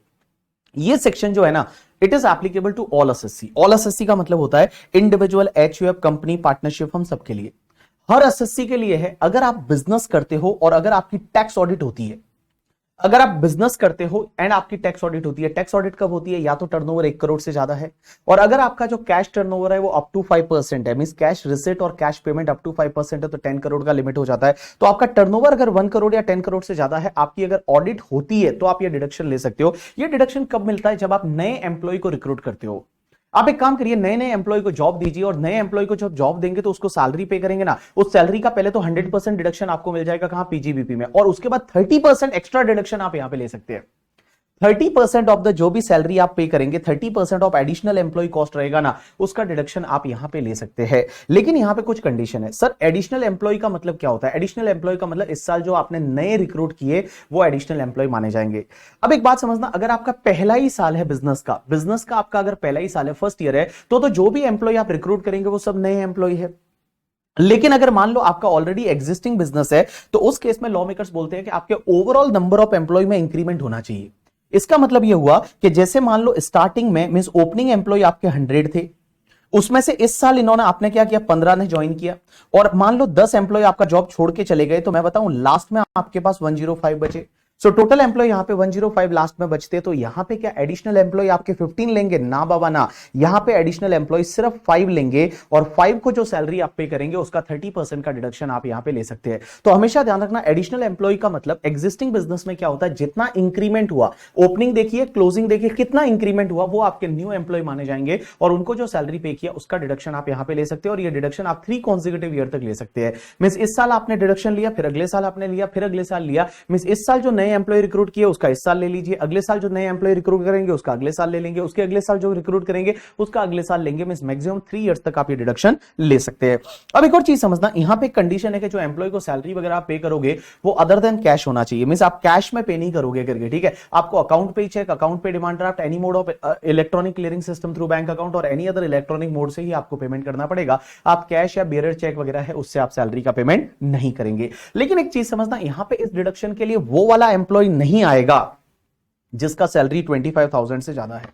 ये सेक्शन जो है ना, it is applicable to all SSC. All SSC का मतलब होता है इंडिविजुअल, एचयूएफ, कंपनी, पार्टनरशिप, हम सबके लिए, हर एसएससी के लिए है। अगर आप बिजनेस करते हो और अगर आपकी टैक्स ऑडिट होती है, अगर आप बिजनेस करते हो एंड आपकी टैक्स ऑडिट होती है, टैक्स ऑडिट कब होती है? या तो टर्नओवर 1 करोड़ से ज्यादा है, और अगर आपका जो कैश टर्नओवर है वो अप टू 5% है, मींस कैश रिसिट और कैश पेमेंट अप टू 5% है, तो 10 करोड़ का लिमिट हो जाता है। तो आपका टर्नओवर अगर 1 करोड़ या 10 करोड़ से ज्यादा है, आपकी अगर ऑडिट होती है तो आप ये डिडक्शन ले सकते हो। ये डिडक्शन कब मिलता है? जब आप नए एम्प्लॉय को रिक्रूट करते हो। आप एक काम करिए, नए नए एम्प्लॉय को जॉब दीजिए और नए एम्प्लॉय को जब जॉब देंगे तो उसको सैलरी पे करेंगे ना, उस सैलरी का पहले तो 100% डिडक्शन आपको मिल जाएगा, कहां? पीजीबीपी में, और उसके बाद 30% एक्स्ट्रा डिडक्शन आप यहां पे ले सकते हैं। 30% ऑफ द जो भी सैलरी आप पे करेंगे, 30% ऑफ एडिशनल एम्प्लॉय कॉस्ट रहेगा ना, उसका डिडक्शन आप यहां पे ले सकते हैं। लेकिन यहां पे कुछ कंडीशन है। सर एडिशनल एम्प्लॉय का मतलब क्या होता है? एडिशनल एम्प्लॉय का मतलब इस साल जो आपने नए रिक्रूट किए वो एडिशनल एम्प्लॉय माने जाएंगे। अब एक बात समझना, अगर आपका पहला ही साल है बिजनेस का आपका अगर पहला ही साल है, फर्स्ट ईयर है, तो जो भी एम्प्लॉय आप रिक्रूट करेंगे वो सब नए एम्प्लॉय है। लेकिन अगर मान लो आपका ऑलरेडी एग्जिस्टिंग बिजनेस है तो उस केस में लॉ मेकर्स बोलते हैं कि आपके ओवरऑल नंबर ऑफ एम्प्लॉय में इंक्रीमेंट होना चाहिए। इसका मतलब यह हुआ कि जैसे मान लो स्टार्टिंग में मींस ओपनिंग एम्प्लॉय आपके 100 थे, उसमें से इस साल इन्होंने आपने क्या किया, 15 ने ज्वाइन किया, और मान लो 10 एम्प्लॉय आपका जॉब छोड़ के चले गए, तो मैं बताऊं लास्ट में आपके पास 105 बचे। सो टोटल एम्प्लॉय यहां पे 105 लास्ट में बचते, तो यहां पे क्या एडिशनल एम्प्लॉय आपके 15 लेंगे? ना बाबा ना, यहां पे एडिशनल एम्प्लॉय सिर्फ 5 लेंगे, और 5 को जो सैलरी आप पे करेंगे उसका 30% का डिडक्शन आप यहां पे ले सकते हैं। तो हमेशा ध्यान रखना, एडिशनल एम्प्लॉय का मतलब एग्जिस्टिंग बिजनेस में क्या होता है, जितना इंक्रीमेंट हुआ, ओपनिंग देखिए, क्लोजिंग देखिए, कितना इंक्रीमेंट हुआ, वो आपके न्यू एम्प्लॉय माने जाएंगे, और उनको जो सैलरी पे किया उसका डिडक्शन आप यहां पे ले सकते हैं। और ये डिडक्शन आप 3 कॉन्सेक्यूटिव ईयर तक ले सकते हैं। मींस इस साल आपने डिडक्शन लिया, फिर अगले साल आपने लिया, फिर अगले साल लिया, मींस इस साल जो नए एम्प्लॉय रिक्रूट किए उसका इस साल ले लीजिए, अगले साल जो नए एम्प्लॉय रिक्रूट करेंगे उसका अगले साल ले लेंगे, उसके अगले साल जो रिक्रूट करेंगे उसका अगले साल लेंगे। मींस मैक्सिमम 3 इयर्स तक आप ये डिडक्शन ले सकते हैं। अब एक और चीज समझना, यहां पे कंडीशन है कि जो एम्प्लॉय को सैलरी वगैरह आप पे करोगे वो अदर देन कैश होना चाहिए। मींस आप कैश में पे नहीं करोगे करके, ठीक है। आपको अकाउंट पे चेक, अकाउंट पे demand draft, any mode of electronic clearing system through bank account और एनी अदर इलेक्ट्रॉनिक मोड से ही आपको पेमेंट करना पड़ेगा। आप कैश या बेरर चेक वगैरह है उससे आप सैलरी का पेमेंट नहीं करेंगे। लेकिन एक चीज समझना, यहां पे इस डिडक्शन के लिए वो वाला एम्प्लॉय नहीं आएगा जिसका सैलरी 25,000 से ज्यादा है।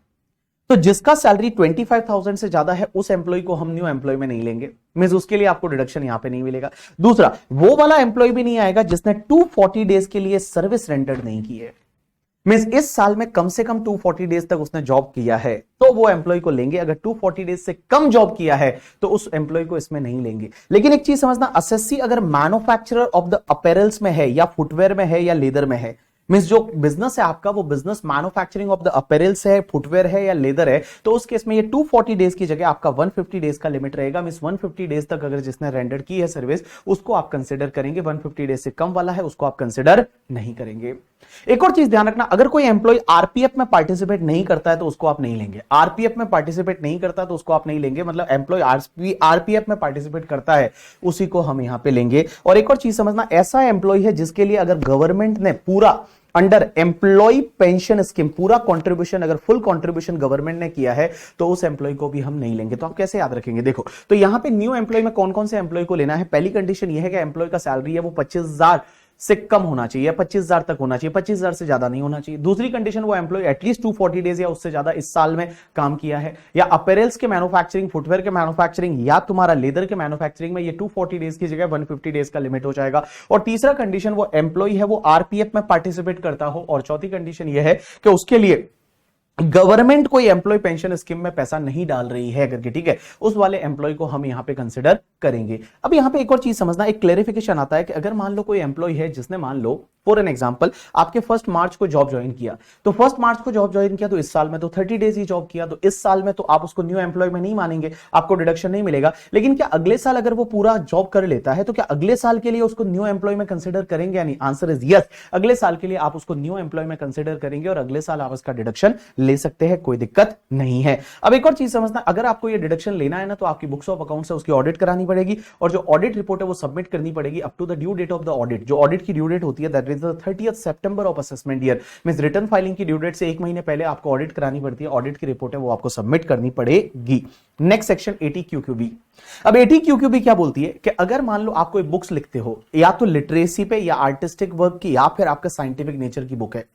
तो जिसका सैलरी 25,000 से ज्यादा है उस एम्प्लॉय को हम न्यू एम्प्लॉय में नहीं लेंगे, मींस उसके लिए आपको डिडक्शन यहां पे नहीं मिलेगा। दूसरा, वो वाला एम्प्लॉय भी नहीं आएगा जिसने 240 डेज के लिए सर्विस रेंडर नहीं की है। मींस इस साल में कम से कम 240 डेज तक उसने जॉब किया है तो वो एम्प्लॉय को लेंगे, अगर 240 डेज से कम जॉब किया है तो उस एम्प्लॉय को इसमें नहीं लेंगे। लेकिन एक चीज समझना, एसएससी अगर मैन्युफैक्चरर ऑफ द अपैरल्स में है या फुटवेयर में है या लेदर में है, मींस जो बिजनेस है आपका वो business manufacturing of the apparels है, फुटवेयर है या लेदर है, तो उस केस में ये 240 डेज की जगह आपका 150 डेज का लिमिट रहेगा। मींस 150 डेज तक अगर जिसने रेंडर की है सर्विस उसको आप कंसीडर करेंगे, 150 डेज से कम वाला है उसको आप कंसीडर नहीं करेंगे। एक और चीज ध्यान रखना, अगर कोई एम्प्लॉय आरपीएफ में पार्टिसिपेट नहीं करता है तो उसको आप नहीं लेंगे। आरपीएफ में पार्टिसिपेट नहीं करता तो उसको आप नहीं लेंगे, मतलब एम्प्लॉय आरपीएफ में पार्टिसिपेट करता है उसी को हम यहां पे लेंगे। और एक और चीज समझना, ऐसा एम्प्लॉय है जिसके लिए अगर गवर्नमेंट ने पूरा अंडर एम्प्लॉय पेंशन स्कीम पूरा कंट्रीब्यूशन, अगर फुल कंट्रीब्यूशन गवर्नमेंट ने किया है तो उस एम्प्लॉय को भी हम नहीं लेंगे। तो आप कैसे याद रखेंगे, देखो तो यहां पे न्यू एम्प्लॉय में कौन कौन से एम्प्लॉय को लेना है। पहली कंडीशन यह है कि एम्प्लॉय का सैलरी है वो 25,000 से कम होना चाहिए, 25,000 तक होना चाहिए, 25,000 से ज्यादा नहीं होना चाहिए। दूसरी कंडीशन, वो एम्प्लॉय एटलीस्ट 240 डेज या उससे ज्यादा इस साल में काम किया है, या अपैरल्स के मैन्युफैक्चरिंग, फुटवेयर के मैन्युफैक्चरिंग या तुम्हारा लेदर के मैन्युफैक्चरिंग में ये 240 डेज की जगह 150 डेज का लिमिट हो जाएगा। और तीसरा कंडीशन, वो एम्प्लॉय है वो आरपीएफ में पार्टिसिपेट करता हो। और चौथी कंडीशन यह है कि उसके लिए गवर्नमेंट कोई एम्प्लॉय पेंशन स्कीम में पैसा नहीं डाल रही है करके, ठीक है, उस वाले एम्प्लॉय को हम यहां पे कंसीडर करेंगे। अब यहां पे एक और चीज समझना, एक क्लेरिफिकेशन आता है कि अगर मान लो कोई एम्प्लॉय है जिसने मान लो फॉर एन एग्जांपल आपके 1 मार्च को जॉब ज्वाइन किया, तो 1 मार्च को जॉब ज्वाइन किया तो इस साल में तो 30 डेज ही जॉब किया, तो इस साल में तो आप उसको न्यू एम्प्लॉय में नहीं मानेंगे, आपको डिडक्शन नहीं मिलेगा। लेकिन क्या अगले साल अगर वो पूरा जॉब कर लेता है तो क्या अगले साल के लिए उसको न्यू एम्प्लॉय में कंसीडर करेंगे? यानी आंसर इज यस, अगले साल के लिए आप उसको न्यू एम्प्लॉय में कंसीडर करेंगे और अगले साल आप इसका डिडक्शन ले सकते हैं, कोई दिक्कत नहीं है। अब एक और चीज समझना, अगर आपको ये डिडक्शन लेना है ना तो आपकी बुक्स ऑफ अकाउंट से उसकी ऑडिट करानी पड़ेगी और जो ऑडिट रिपोर्ट है वो सबमिट करनी पड़ेगी up to the due date of the audit. जो ऑडिट की ड्यू डेट होती है that is the 30th September of assessment year. Means return filing की ड्यू डेट से 1 महीने पहले आपको ऑडिट करानी पड़ती है, ऑडिट की रिपोर्ट है वो आपको सबमिट करनी पड़ेगी। Next section ATQQB। अब ATQQB क्या बोलती है कि अगर मान लो आप कोई बुक्स लिखते हो या तो लिटरेसी पे या आर्टिस्टिक वर्क की या फिर आपका साइंटिफिक नेचर की बुक है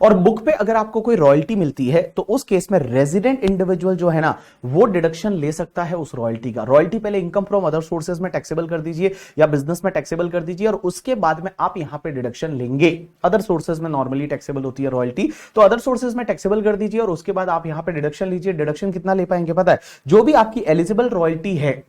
और बुक पे अगर आपको कोई रॉयल्टी मिलती है तो उस केस में रेजिडेंट इंडिविजुअल जो है ना वो डिडक्शन ले सकता है उस रॉयल्टी का। रॉयल्टी पहले इनकम फ्रॉम अदर सोर्सेज में टैक्सेबल कर दीजिए या बिजनेस में टैक्सेबल कर दीजिए और उसके बाद में आप यहां पे डिडक्शन लेंगे। अदर सोर्सेज में नॉर्मली टैक्सेबल होती है रॉयल्टी, तो अदर सोर्सेज में टैक्सेबल कर दीजिए और उसके बाद आप यहां पे डिडक्शन लीजिए। डिडक्शन कितना ले पाएंगे पता है? जो भी आपकी एलिजिबल रॉयल्टी है,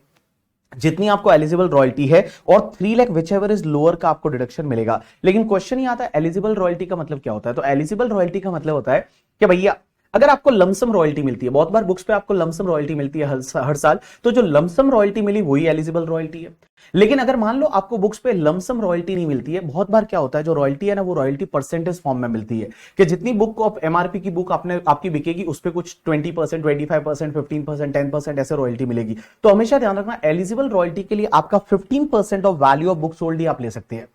जितनी आपको एलिजिबल रॉयल्टी है और 3 lakh whichever is lower का आपको डिडक्शन मिलेगा। लेकिन क्वेश्चन ही आता है एलिजिबल रॉयल्टी का मतलब क्या होता है? तो एलिजिबल रॉयल्टी का मतलब होता है कि भैया अगर आपको लमसम रॉयल्टी मिलती है, बहुत बार बुक्स पे आपको लमसम रॉयल्टी मिलती है हर साल, तो जो लमसम रॉयल्टी मिली वही एलिजिबल रॉयल्टी है। लेकिन अगर मान लो आपको बुक्स पे लमसम रॉयल्टी नहीं मिलती है, बहुत बार क्या होता है जो रॉयल्टी है ना वो रॉयल्टी परसेंटेज फॉर्म में मिलती है कि जितनी बुक ऑफ एमआरपी की बुक आपकी बिकेगी उस पे कुछ 20%, 25%, 15%, 10% ऐसे रॉयल्टी मिलेगी। तो हमेशा ध्यान रखना एलिजिबल रॉयल्टी के लिए आपका 15% of value of book sold ही आप ले सकते हैं।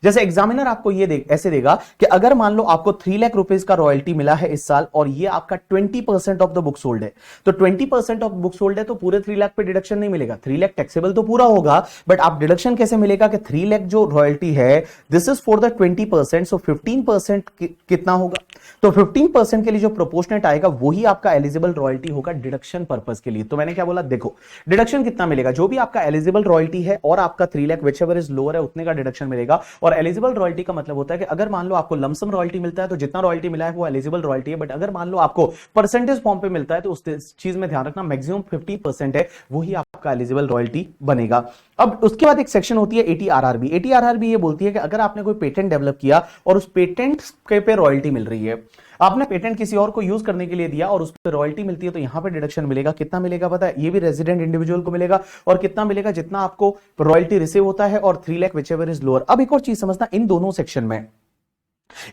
जैसे एग्जामिनर आपको ये ऐसे देगा कि अगर मान लो आपको 3 लाख रुपीस का रॉयल्टी मिला है इस साल और ये आपका 20% ऑफ द बुक सोल्ड है, तो 20% ऑफ बुक सोल्ड है तो पूरे 3 लाख पे डिडक्शन नहीं मिलेगा। 3 लाख टैक्सेबल तो पूरा होगा बट आप डिडक्शन कैसे मिलेगा कि 3 लाख जो रॉयल्टी है दिस इज फॉर द 20%, सो 15% कितना होगा? तो 15% के लिए जो प्रोपोर्शनेट आएगा वही आपका एलिजिबल रॉयल्टी होगा डिडक्शन पर्पस के लिए। तो मैंने क्या बोला, देखो डिडक्शन कितना मिलेगा, जो भी आपका एलिजिबल रॉयल्टी है और आपका 3 lakh whichever is lower है उतने का डिडक्शन मिलेगा। और एलिजिबल रॉयल्टी का मतलब होता है कि अगर मान लो आपको लमसम रॉयल्टी मिलता है तो जितना रॉयल्टी मिला है वो एलिजिबल रॉयल्टी है, बट अगर मान लो आपको परसेंटेज फॉर्म पे मिलता है तो उस चीज में ध्यान रखना मैक्सिमम 50% है वही आपका एलिजिबल रॉयल्टी बनेगा। अब उसके बाद एक सेक्शन होती है ATRRB। ATRRB ये बोलती है कि अगर आपने कोई पेटेंट डेवलप किया और उस पेटेंट पे रॉयल्टी मिल रही है, आपने पेटेंट किसी और को यूज करने के लिए दिया और उस पर रॉयल्टी मिलती है, तो यहां पे डिडक्शन मिलेगा। कितना मिलेगा पता है? ये भी रेजिडेंट इंडिविजुअल को मिलेगा और कितना मिलेगा? जितना आपको रॉयल्टी रिसीव होता है और 3 लाख विचएवर इज लोअर। अब एक और चीज समझना, इन दोनों सेक्शन में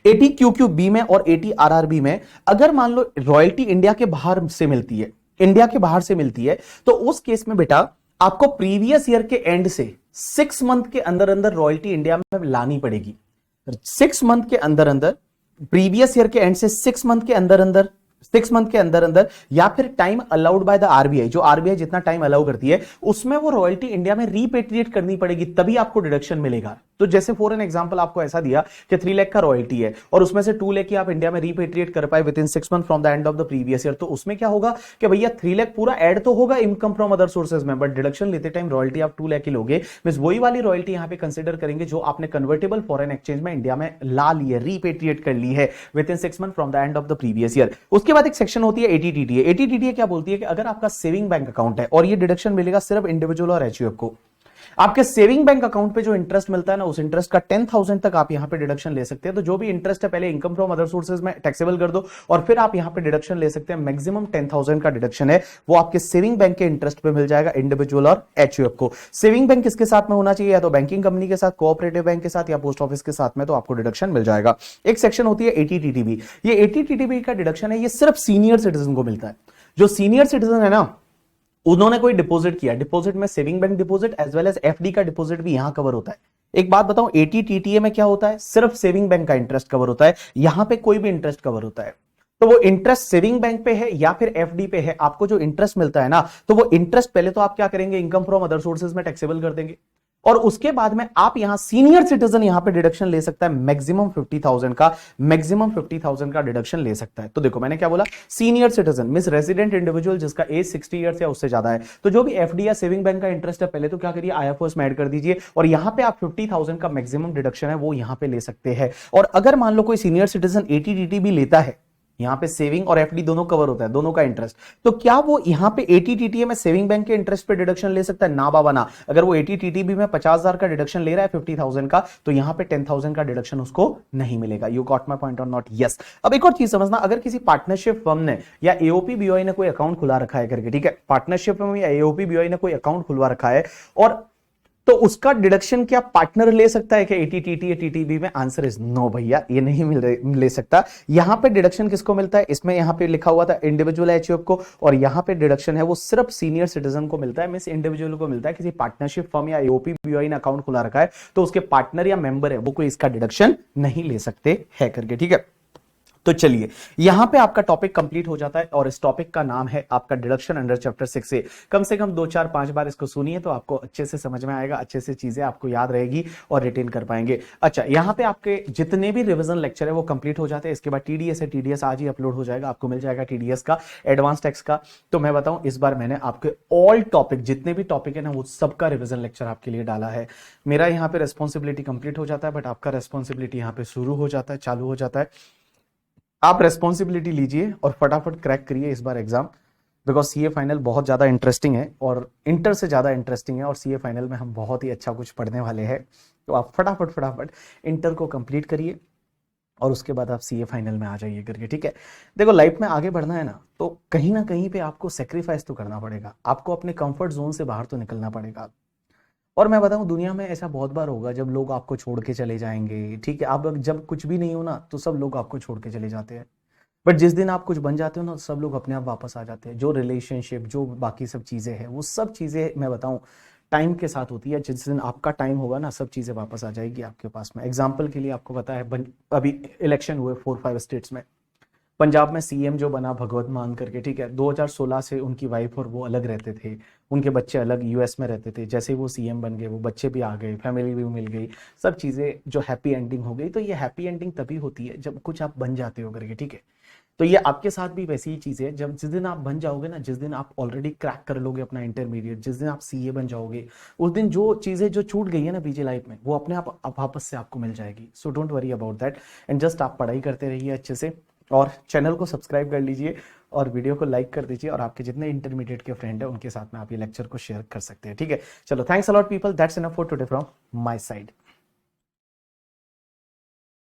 ATQQB में और ATRRB में अगर मान लो रॉयल्टी इंडिया के बाहर से मिलती है, इंडिया के बाहर से मिलती है, तो उस केस में बेटा आपको प्रीवियस ईयर के एंड से 6 मंथ के अंदर अंदर रॉयल्टी इंडिया में लानी पड़ेगी। 6 मंथ के अंदर अंदर, प्रीवियस ईयर के एंड से 6 मंथ के अंदर अंदर या फिर time allowed by the RBI, जो आरबीआई जितना टाइम अलाउ करती है उसमें वो रॉयल्टी इंडिया में रीपेट्रिएट करनी पड़ेगी, तभी आपको डिडक्शन मिलेगा। तो जैसे फॉर एन एग्जांपल आपको ऐसा दिया कि 3 लाख का रॉयल्टी है और उसमें से 2 लाख की आप इंडिया में रिपेट्रिएट कर पाए with in 6 month from the end of the previous year, तो उसमें क्या होगा कि भैया 3 लाख पूरा ऐड तो होगा इनकम फ्रॉम अदर सोर्सेज में, बट डिडक्शन लेते टाइम रॉयल्टी आप 2 लाख की लोगे, मींस वही वाली रॉयल्टी यहां पे कंसीडर करेंगे जो आपने कन्वर्टेबल फॉरेन एक्सचेंज में इंडिया में ला ली है, रिपेट्रिएट कर ली है with in 6 month from the end of the previous year. उसके बाद एक सेक्शन होती है एटीटीटीए। एटीटीटीए क्या बोलती है कि अगर आपका सेविंग बैंक अकाउंट है और ये डिडक्शन मिलेगा सिर्फ इंडिविजुअल और एचयूएफ को, आपके सेविंग बैंक अकाउंट पे जो इंटरेस्ट मिलता है ना, उस इंटरेस्ट का 10,000 तक आप यहां पे डिडक्शन ले सकते हैं। तो जो भी इंटरेस्ट है पहले इनकम फ्रॉम अदर सोर्सेज में टैक्सेबल कर दो और फिर आप यहां पे डिडक्शन ले सकते हैं। मैक्सिमम 10,000 का डिडक्शन है वो आपके सेविंग बैंक के इंटरेस्ट पे मिल जाएगा इंडिविजुअल और एचयूएफ को। सेविंग बैंक किसके साथ में होना चाहिए, या तो बैंकिंग कंपनी के साथ, कोऑपरेटिव बैंक के साथ या पोस्ट ऑफिस के साथ में, तो आपको डिडक्शन मिल जाएगा। एक सेक्शन होती है एटीटीटीबी। ये एटीटीटीबी का डिडक्शन है, ये सिर्फ सीनियर सिटीजन को मिलता है। जो सीनियर सिटीजन है ना, उन्होंने कोई डिपॉजिट किया, डिपॉजिट में saving bank deposit as well as FD का डिपॉजिट भी यहां कवर होता है। एक बात बताऊं, एटीटीटीए में क्या होता है, सिर्फ सेविंग बैंक का इंटरेस्ट कवर होता है, यहां पे कोई भी इंटरेस्ट कवर होता है। तो वो इंटरेस्ट सेविंग बैंक पे है या फिर एफडी पे है, आपको जो इंटरेस्ट मिलता है ना, तो वो इंटरेस्ट पहले तो आप क्या करेंगे, इनकम फ्रॉम अदर सोर्सेज में टैक्सेबल कर देंगे और उसके बाद में आप यहां सीनियर सिटीजन यहां पे डिडक्शन ले सकता है मैक्सिमम 50,000 का, मैक्सिमम 50,000 का डिडक्शन ले सकता है। तो देखो मैंने क्या बोला, senior citizen means resident individual जिसका एज 60 ईयर्स या उससे ज्यादा है, तो जो भी एफडी या सेविंग बैंक का इंटरेस्ट है पहले तो क्या करिए, आईएफओएस में ऐड कर दीजिए और यहां पे आप 50,000 का मैक्सिमम डिडक्शन है वो यहां पे ले सकते हैं। और अगर मान लो कोई सीनियर सिटीजन एटीटीटी भी लेता है, यहां पे सेविंग और एफडी दोनों कवर होता है, दोनों का इंटरेस्ट, तो क्या वो यहां पे एटीटीटीए में सेविंग बैंक के इंटरेस्ट पे डिडक्शन ले सकता है? ना बाबा ना। अगर वो एटीटीटीबी में 50,000 का डिडक्शन ले रहा है 50,000 का, तो यहां पे 10,000 का डिडक्शन उसको नहीं मिलेगा। यू गॉट माय पॉइंट और नॉट? यस। अब एक और चीज समझना, अगर किसी पार्टनरशिप फर्म ने या एओपी बीओआई ने कोई अकाउंट खुला रखा है करके, ठीक है, पार्टनरशिप में या एओपी बीओआई ने कोई अकाउंट खुलवा रखा है, और तो उसका डिडक्शन क्या पार्टनर ले सकता है क्या एटीटीटी टीटीबी में? आंसर इज नो भैया, ये नहीं ले सकता। यहां पे डिडक्शन किसको मिलता है, इसमें यहां पे लिखा हुआ था इंडिविजुअल एचयूएफ को, और यहां पे डिडक्शन है वो सिर्फ सीनियर सिटीजन को मिलता है, मींस इंडिविजुअल को मिलता है। किसी पार्टनरशिप फर्म या एओपी बीओआई ने अकाउंट खुला रखा है तो उसके पार्टनर या मेंबर है वो कोई इसका डिडक्शन नहीं ले सकते है करके, ठीक है। तो चलिए यहां पे आपका टॉपिक कंप्लीट हो जाता है और इस टॉपिक का नाम है आपका डिडक्शन अंडर चैप्टर 6 से। कम से कम 2 4 5 बार इसको सुनिए तो आपको अच्छे से समझ में आएगा, अच्छे से चीजें आपको याद रहेगी और रिटेन कर पाएंगे। अच्छा, यहां पे आपके जितने भी रिवीजन लेक्चर है वो कंप्लीट हो जाते हैं। इसके बाद टीडीएस है, टीडीएस आज ही अपलोड हो जाएगा, आपको मिल जाएगा टीडीएस का, एडवांस टैक्स का। तो मैं बताऊं, इस बार मैंने आपके ऑल टॉपिक जितने भी टॉपिक है ना वो सबका रिवीजन लेक्चर आपके लिए डाला है। मेरा यहाँ पे रेस्पॉन्सिबिलिटी कंप्लीट हो जाता है, बट आपका रेस्पॉन्सिबिलिटी यहाँ पे शुरू हो जाता है, चालू हो जाता है। आप रेस्पॉन्सिबिलिटी लीजिए और फटाफट क्रैक करिए इस बार एग्जाम, बिकॉज सीए फाइनल बहुत ज्यादा इंटरेस्टिंग है और इंटर से ज्यादा इंटरेस्टिंग है, और सीए फाइनल में हम बहुत ही अच्छा कुछ पढ़ने वाले हैं। तो आप फटाफट इंटर को कंप्लीट करिए और उसके बाद आप सीए फाइनल में आ जाइए करके, ठीक है। देखो लाइफ में आगे बढ़ना है ना, तो कहीं ना कहीं पे आपको सेक्रीफाइस तो करना पड़ेगा, आपको अपने कंफर्ट जोन से बाहर तो निकलना पड़ेगा। और मैं बताऊं, दुनिया में ऐसा बहुत बार होगा जब लोग आपको छोड़ के चले जाएंगे, ठीक है। आप जब कुछ भी नहीं हो ना, तो सब लोग आपको छोड़ के चले जाते हैं, बट जिस दिन आप कुछ बन जाते हो ना, तो सब लोग अपने आप वापस आ जाते हैं। जो रिलेशनशिप, जो बाकी सब चीजें हैं, वो सब चीजें मैं बताऊं टाइम के साथ होती है। जिस दिन आपका टाइम होगा ना, सब चीजें वापस आ जाएगी आपके पास में। एग्जाम्पल के लिए आपको पता है, अभी इलेक्शन हुए 4-5 स्टेट्स में, पंजाब में सीएम जो बना भगवत मान करके, ठीक है, 2016 से उनकी वाइफ और वो अलग रहते थे, उनके बच्चे अलग यूएस में रहते थे। जैसे ही वो सीएम बन गए, वो बच्चे भी आ गए, फैमिली भी मिल गई, सब चीजें जो हैप्पी एंडिंग हो गई। तो ये हैप्पी एंडिंग तभी होती है जब कुछ आप बन जाते हो करके, ठीक है। तो ये आपके साथ भी वैसी ही चीज है, जब जिस दिन आप बन जाओगे ना, जिस दिन आप ऑलरेडी क्रैक कर लोगे अपना इंटरमीडिएट, जिस दिन आप सीए बन जाओगे, उस दिन जो चीजें जो छूट गई है ना पीछे लाइफ में, वो अपने आप वापस से आपको मिल जाएगी। So don't worry about that and just आप पढ़ाई करते रहिए अच्छे से, और चैनल को सब्सक्राइब कर लीजिए और वीडियो को लाइक कर दीजिए, और आपके जितने इंटरमीडिएट के फ्रेंड है उनके साथ में आप ये लेक्चर को शेयर कर सकते हैं, ठीक है। चलो, thanks a lot people, that's enough for today from my side.